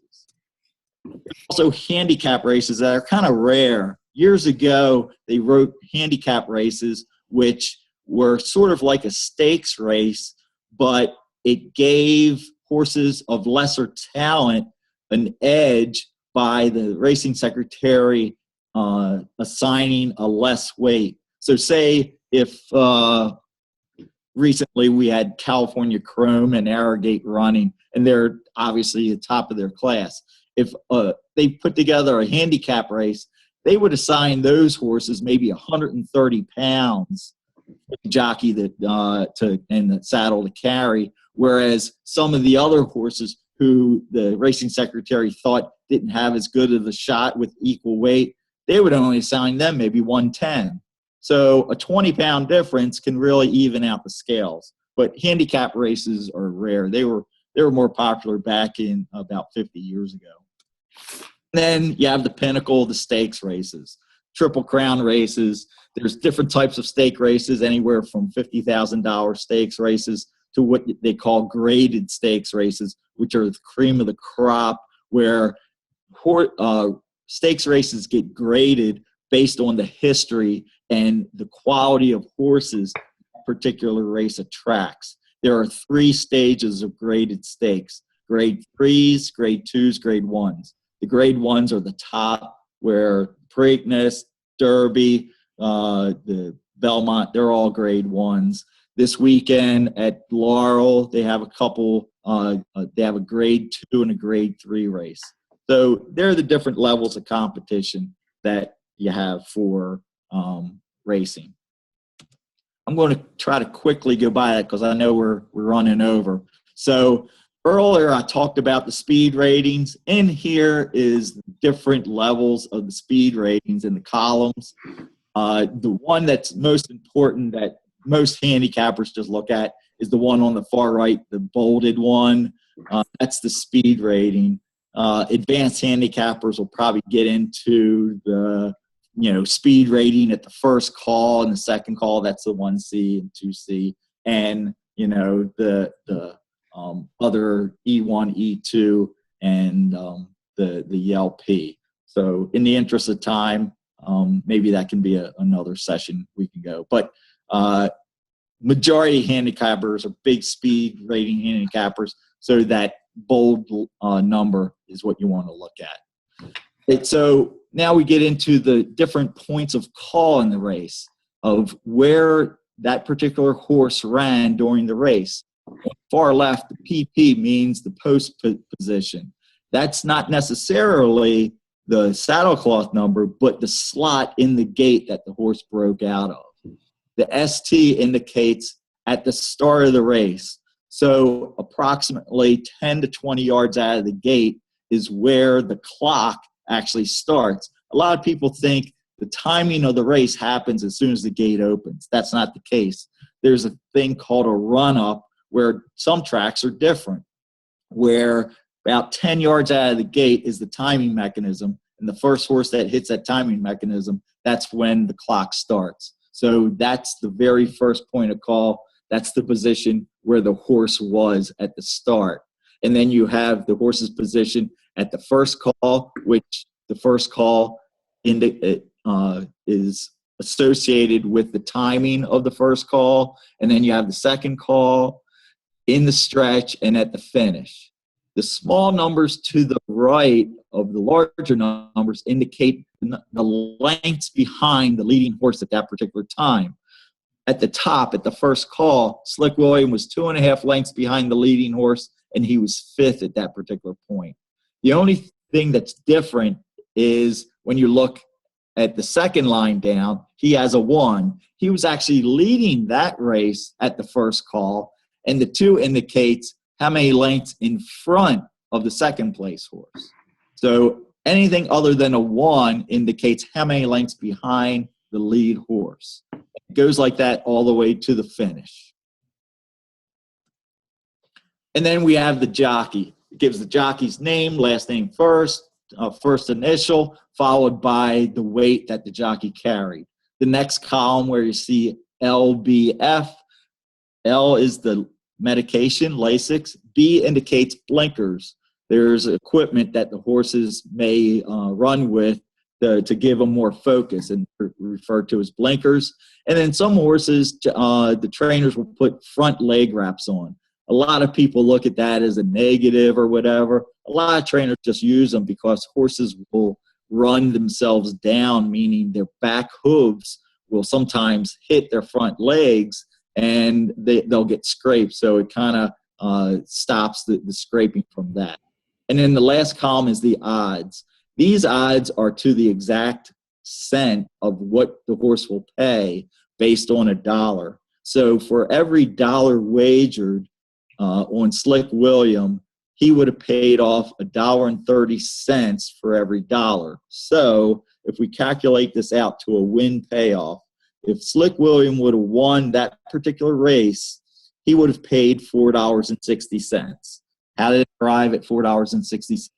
Also, handicap races that are kind of rare. Years ago, they wrote handicap races, which were sort of like a stakes race, but it gave horses of lesser talent an edge by the racing secretary assigning a less weight. So say if recently we had California Chrome and Arrogate running, and they're obviously the top of their class. If they put together a handicap race, they would assign those horses maybe 130 pounds jockey and the saddle to carry, whereas some of the other horses who the racing secretary thought didn't have as good of a shot with equal weight, they would only assign them maybe 110. So a 20-pound difference can really even out the scales. But handicap races are rare. They were more popular back in about 50 years ago. Then you have the pinnacle, the stakes races, Triple Crown races. There's different types of stake races, anywhere from $50,000 stakes races to what they call graded stakes races, which are the cream of the crop, where stakes races get graded based on the history and the quality of horses a particular race attracts. There are 3 stages of graded stakes: grade 3s, grade 2s, grade 1s. The grade 1s are the top, where Preakness, Derby, the Belmont, they're all grade 1s. This weekend at Laurel, they have a couple, they have a grade 2 and a grade 3 race. So there are the different levels of competition that you have for racing. I'm going to try to quickly go by that because I know we're running over. So earlier I talked about the speed ratings. In here is different levels of the speed ratings in the columns. The one that's most important that most handicappers just look at is the one on the far right, the bolded one. That's the speed rating. Advanced handicappers will probably get into the speed rating at the first call and the second call. That's the 1C and 2C, and the other E1, E2, and the LP. So in the interest of time, maybe that can be another session we can go. But majority handicappers are big speed rating handicappers, so that bold number is what you want to look at. Okay, so now we get into the different points of call in the race, of where that particular horse ran during the race. On the far left, the PP means the post position. That's not necessarily the saddlecloth number, but the slot in the gate that the horse broke out of. The ST indicates at the start of the race. So approximately 10 to 20 yards out of the gate is where the clock actually starts. A lot of people think the timing of the race happens as soon as the gate opens. That's not the case. There's a thing called a run-up, where some tracks are different, where about 10 yards out of the gate is the timing mechanism, and the first horse that hits that timing mechanism, that's when the clock starts. So that's the very first point of call. That's the position where the horse was at the start. And then you have the horse's position at the first call, which the first call is associated with the timing of the first call. And then you have the second call, in the stretch, and at the finish. The small numbers to the right of the larger numbers indicate the lengths behind the leading horse at that particular time. At the top, at the first call, Slick William was 2.5 lengths behind the leading horse, and he was 5th at that particular point. The only thing that's different is when you look at the second line down, he has a 1. He was actually leading that race at the first call, and the 2 indicates how many lengths in front of the second place horse. So anything other than a 1 indicates how many lengths behind the lead horse. It goes like that all the way to the finish. And then we have the jockey. It gives the jockey's name, last name first, first initial, followed by the weight that the jockey carried. The next column where you see LBF, L is the medication, Lasix. B indicates blinkers. There's equipment that the horses may run with to give them more focus, and referred to as blinkers. And then some horses, the trainers will put front leg wraps on. A lot of people look at that as a negative or whatever. A lot of trainers just use them because horses will run themselves down, meaning their back hooves will sometimes hit their front legs, and they'll get scraped. So it kind of stops the scraping from that. And then the last column is the odds. These odds are to the exact cent of what the horse will pay based on $1. So for every $1 wagered on Slick William, he would have paid off $1.30 for every $1. So if we calculate this out to a win payoff, if Slick William would have won that particular race, he would have paid $4.60. How did it arrive at $4.60?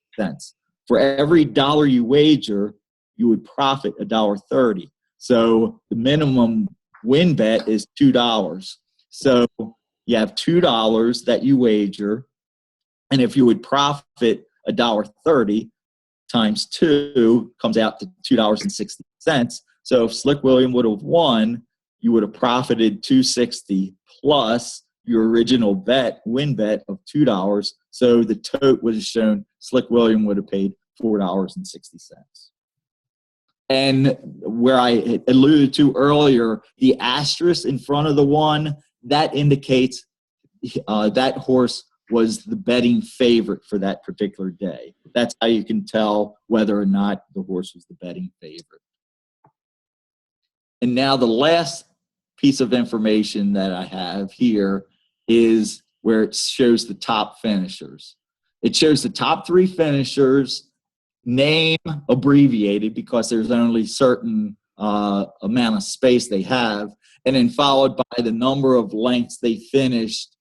For every dollar you wager, you would profit $1.30. So the minimum win bet is $2. So you have $2 that you wager, and if you would profit $1.30 times 2 comes out to $2.60. So if Slick William would have won, you would have profited $2.60 plus your original win bet of $2. So the tote would have shown Slick William would have paid $4.60. And where I alluded to earlier, the asterisk in front of the 1, that indicates that horse was the betting favorite for that particular day. That's how you can tell whether or not the horse was the betting favorite. And now the last piece of information that I have here is where it shows the top finishers. It shows the top 3 finishers, name abbreviated because there's only certain amount of space they have, and then followed by the number of lengths they finished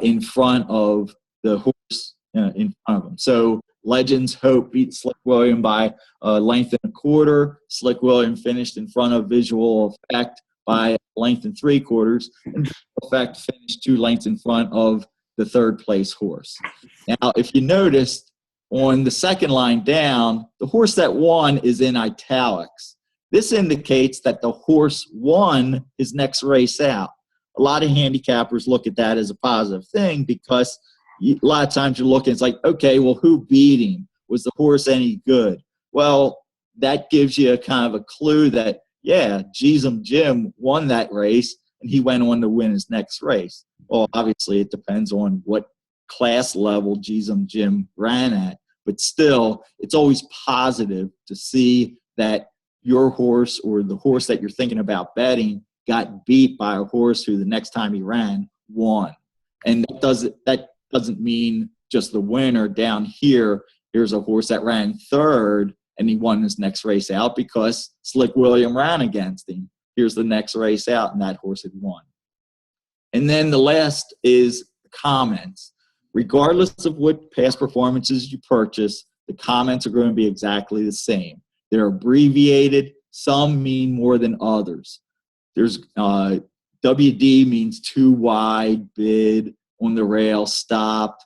in front of the horse in front of them. So Legends Hope beat Slick William by a length and a quarter. Slick William finished in front of Visual Effect by a length and 3/4, and Visual Effect finished 2 lengths in front of the 3rd place horse. Now, if you noticed, on the second line down, the horse that won is in italics. This indicates that the horse won his next race out. A lot of handicappers look at that as a positive thing because a lot of times you're looking, it's like, okay, well, who beat him? Was the horse any good? Well, that gives you a kind of a clue that, yeah, Jim won that race, and he went on to win his next race. Well, obviously, it depends on what class level Jim ran at, but still, it's always positive to see that your horse or the horse that you're thinking about betting got beat by a horse who the next time he ran won. And that doesn't mean just the winner. Down here, here's a horse that ran 3rd and he won his next race out because Slick William ran against him. Here's the next race out, and that horse had won. And then the last is comments. Regardless of what past performances you purchase, the comments are going to be exactly the same. They're abbreviated. Some mean more than others. There's WD means too wide, bid, on the rail, stopped,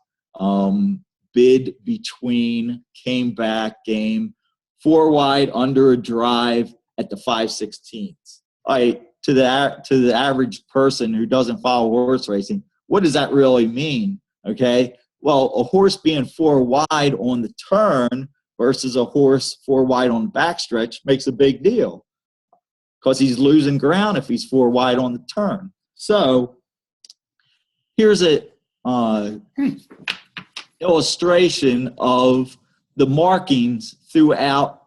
bid between, came back, game, 4 wide, under a drive at the 5/16. All right, to the average person who doesn't follow horse racing, what does that really mean? Okay, well, a horse being 4 wide on the turn versus a horse 4 wide on the backstretch makes a big deal because he's losing ground if he's 4 wide on the turn. So here's a illustration of the markings throughout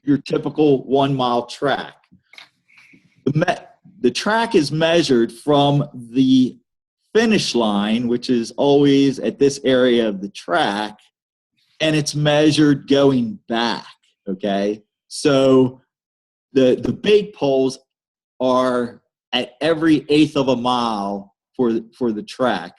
your typical 1-mile track. The track is measured from the finish line, which is always at this area of the track, and it's measured going back, okay? So the big poles are at every 1/8 of a mile for the track.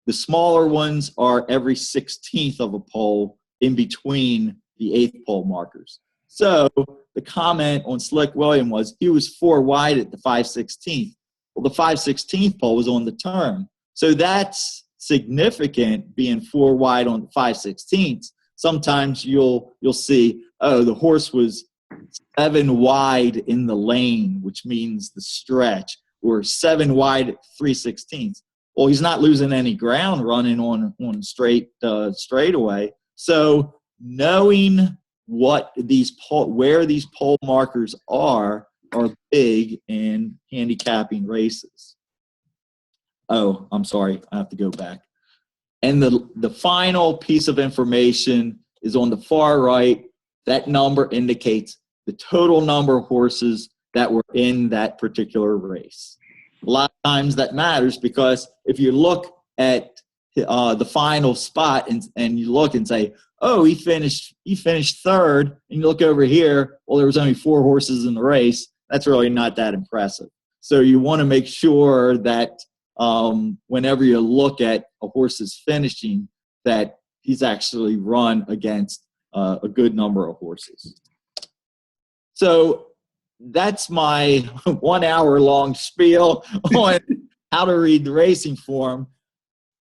The smaller ones are every 1/16 of a pole in between the 1/8 pole markers. So the comment on Slick William was he was 4 wide at the 5/16. Well, the 5/16 pole was on the turn. So that's significant, being 4 wide on the 5/16. Sometimes you'll see, oh, the horse was 7 wide in the lane, which means the stretch, or 7 wide at 3/16. Well, he's not losing any ground running on straightaway. So knowing where these pole markers are big in handicapping races. Oh, I'm sorry, I have to go back. And the final piece of information is on the far right. That number indicates the total number of horses that were in that particular race. A lot of times that matters because if you look at the final spot and you look and say, oh, he finished 3rd, and you look over here, well, there was only 4 horses in the race. That's really not that impressive. So you want to make sure that whenever you look at a horse's finishing, that he's actually run against a good number of horses. So that's my 1 hour long spiel on how to read the racing form.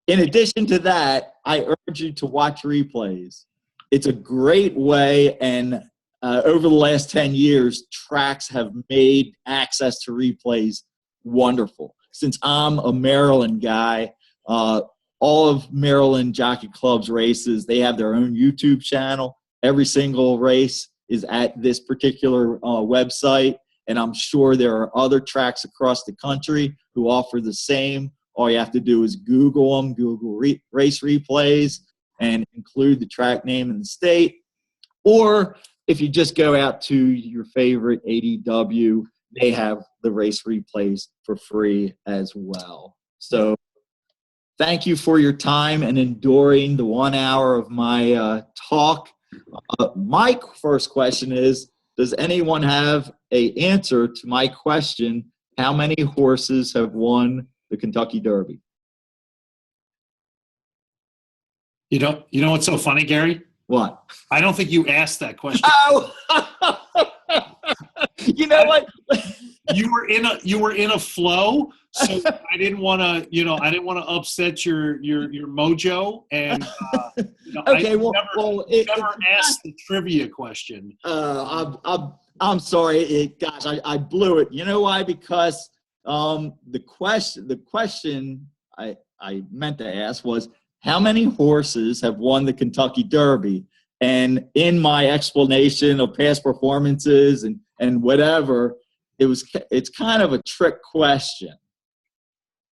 In addition to that, I urge you to watch replays. It's a great way, and over the last 10 years, tracks have made access to replays wonderful. Since I'm a Maryland guy, all of Maryland Jockey Club's races, they have their own YouTube channel. Every single race is at this particular website, and I'm sure there are other tracks across the country who offer the same. All you have to do is Google them, Google race replays, and include the track name and the state. Or if you just go out to your favorite ADW, they have the race replays for free as well. So thank you for your time and enduring the 1 hour of my talk. My first question is, does anyone have an answer to my question, how many horses have won the Kentucky Derby? You know what's so funny, Gary? What? I don't think you asked that question. Oh! You know what? You were in a flow, so I didn't want to upset your mojo, and Okay, I never asked the trivia question. I'm sorry, gosh, I blew it. You know why? Because the question I meant to ask was, how many horses have won the Kentucky Derby? And in my explanation of past performances and whatever, it's kind of a trick question.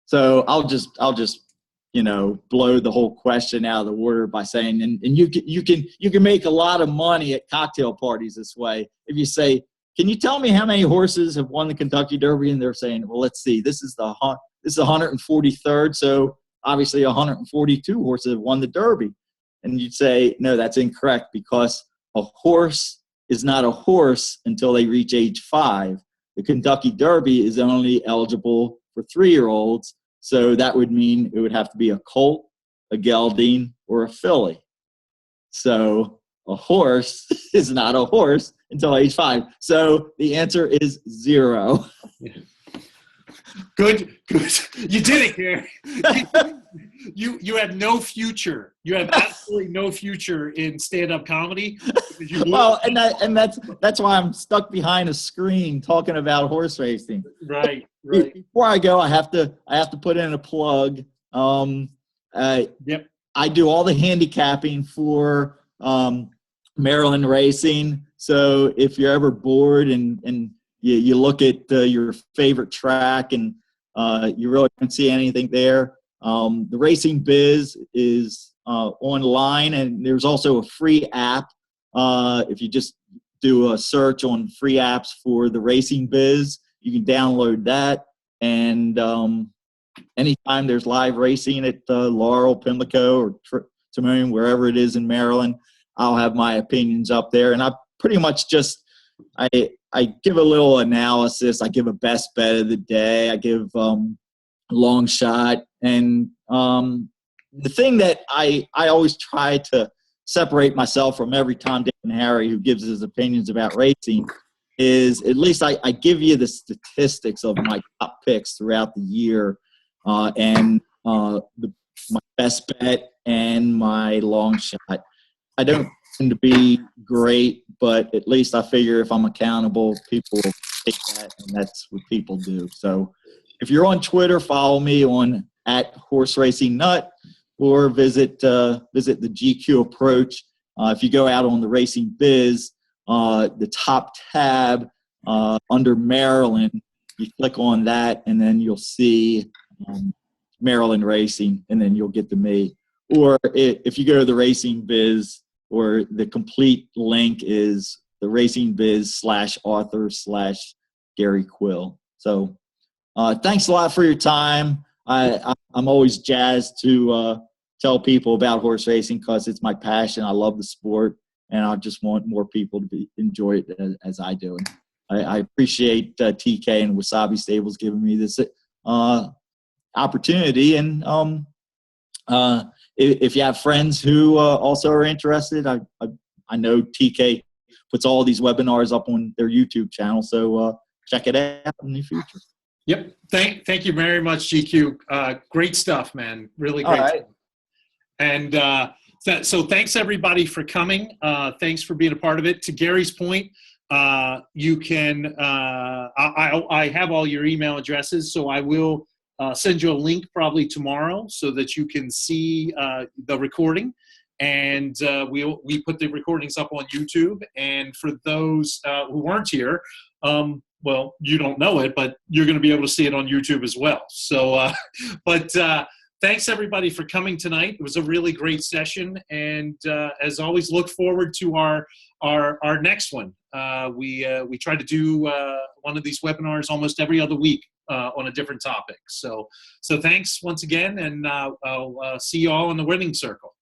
So I'll just blow the whole question out of the water by saying, and you can make a lot of money at cocktail parties this way. If you say, can you tell me how many horses have won the Kentucky Derby? And they're saying, well, let's see, this is the 143rd, so obviously 142 horses have won the Derby. And you'd say, no, that's incorrect, because a horse is not a horse until they reach age 5. The Kentucky Derby is only eligible for 3-year-olds, so that would mean it would have to be a colt, a gelding, or a filly. So a horse is not a horse until age 5. So the answer is 0. Good. You did it, Gary. You have no future. You have absolutely no future in stand-up comedy. Well, and that's why I'm stuck behind a screen talking about horse racing. Right. Before I go, I have to put in a plug. Yep. I do all the handicapping for Maryland racing. So if you're ever bored and you look at your favorite track and you really don't see anything there, the Racing Biz is online, and there's also a free app. If you just do a search on free apps for the Racing Biz, you can download that. And anytime there's live racing at Laurel, Pimlico, or Timonium, wherever it is in Maryland, I'll have my opinions up there. And I pretty much just I give a little analysis. I give a best bet of the day. I give long shot. And the thing that I always try to separate myself from every Tom, Dick, and Harry who gives his opinions about racing is at least I give you the statistics of my top picks throughout the year and my best bet and my long shot. I don't tend to be great, but at least I figure if I'm accountable, people will take that, and that's what people do. So if you're on Twitter, follow me on @HorseRacingNut, or visit the GQ Approach. If you go out on the Racing Biz, the top tab under Maryland, you click on that, and then you'll see Maryland Racing, and then you'll get to me. Or if you go to the Racing Biz, or the complete link is the Racing Biz /author/Gary Quill. So thanks a lot for your time. I'm always jazzed to tell people about horse racing because it's my passion. I love the sport, and I just want more people to enjoy it as I do. I appreciate TK and Wasabi Stables giving me this opportunity. And if you have friends who also are interested, I know TK puts all these webinars up on their YouTube channel, so check it out in the future. Yep. Thank you very much, GQ. Great stuff, man. Really great. All right. And so thanks everybody for coming. Thanks for being a part of it. To Gary's point, you can, I have all your email addresses, so I will send you a link probably tomorrow so that you can see the recording. And we put the recordings up on YouTube. And for those who weren't here, well, you don't know it, but you're going to be able to see it on YouTube as well. So, thanks everybody for coming tonight. It was a really great session, and as always, look forward to our next one. We try to do one of these webinars almost every other week on a different topic. So thanks once again, and I'll see you all in the winning circle.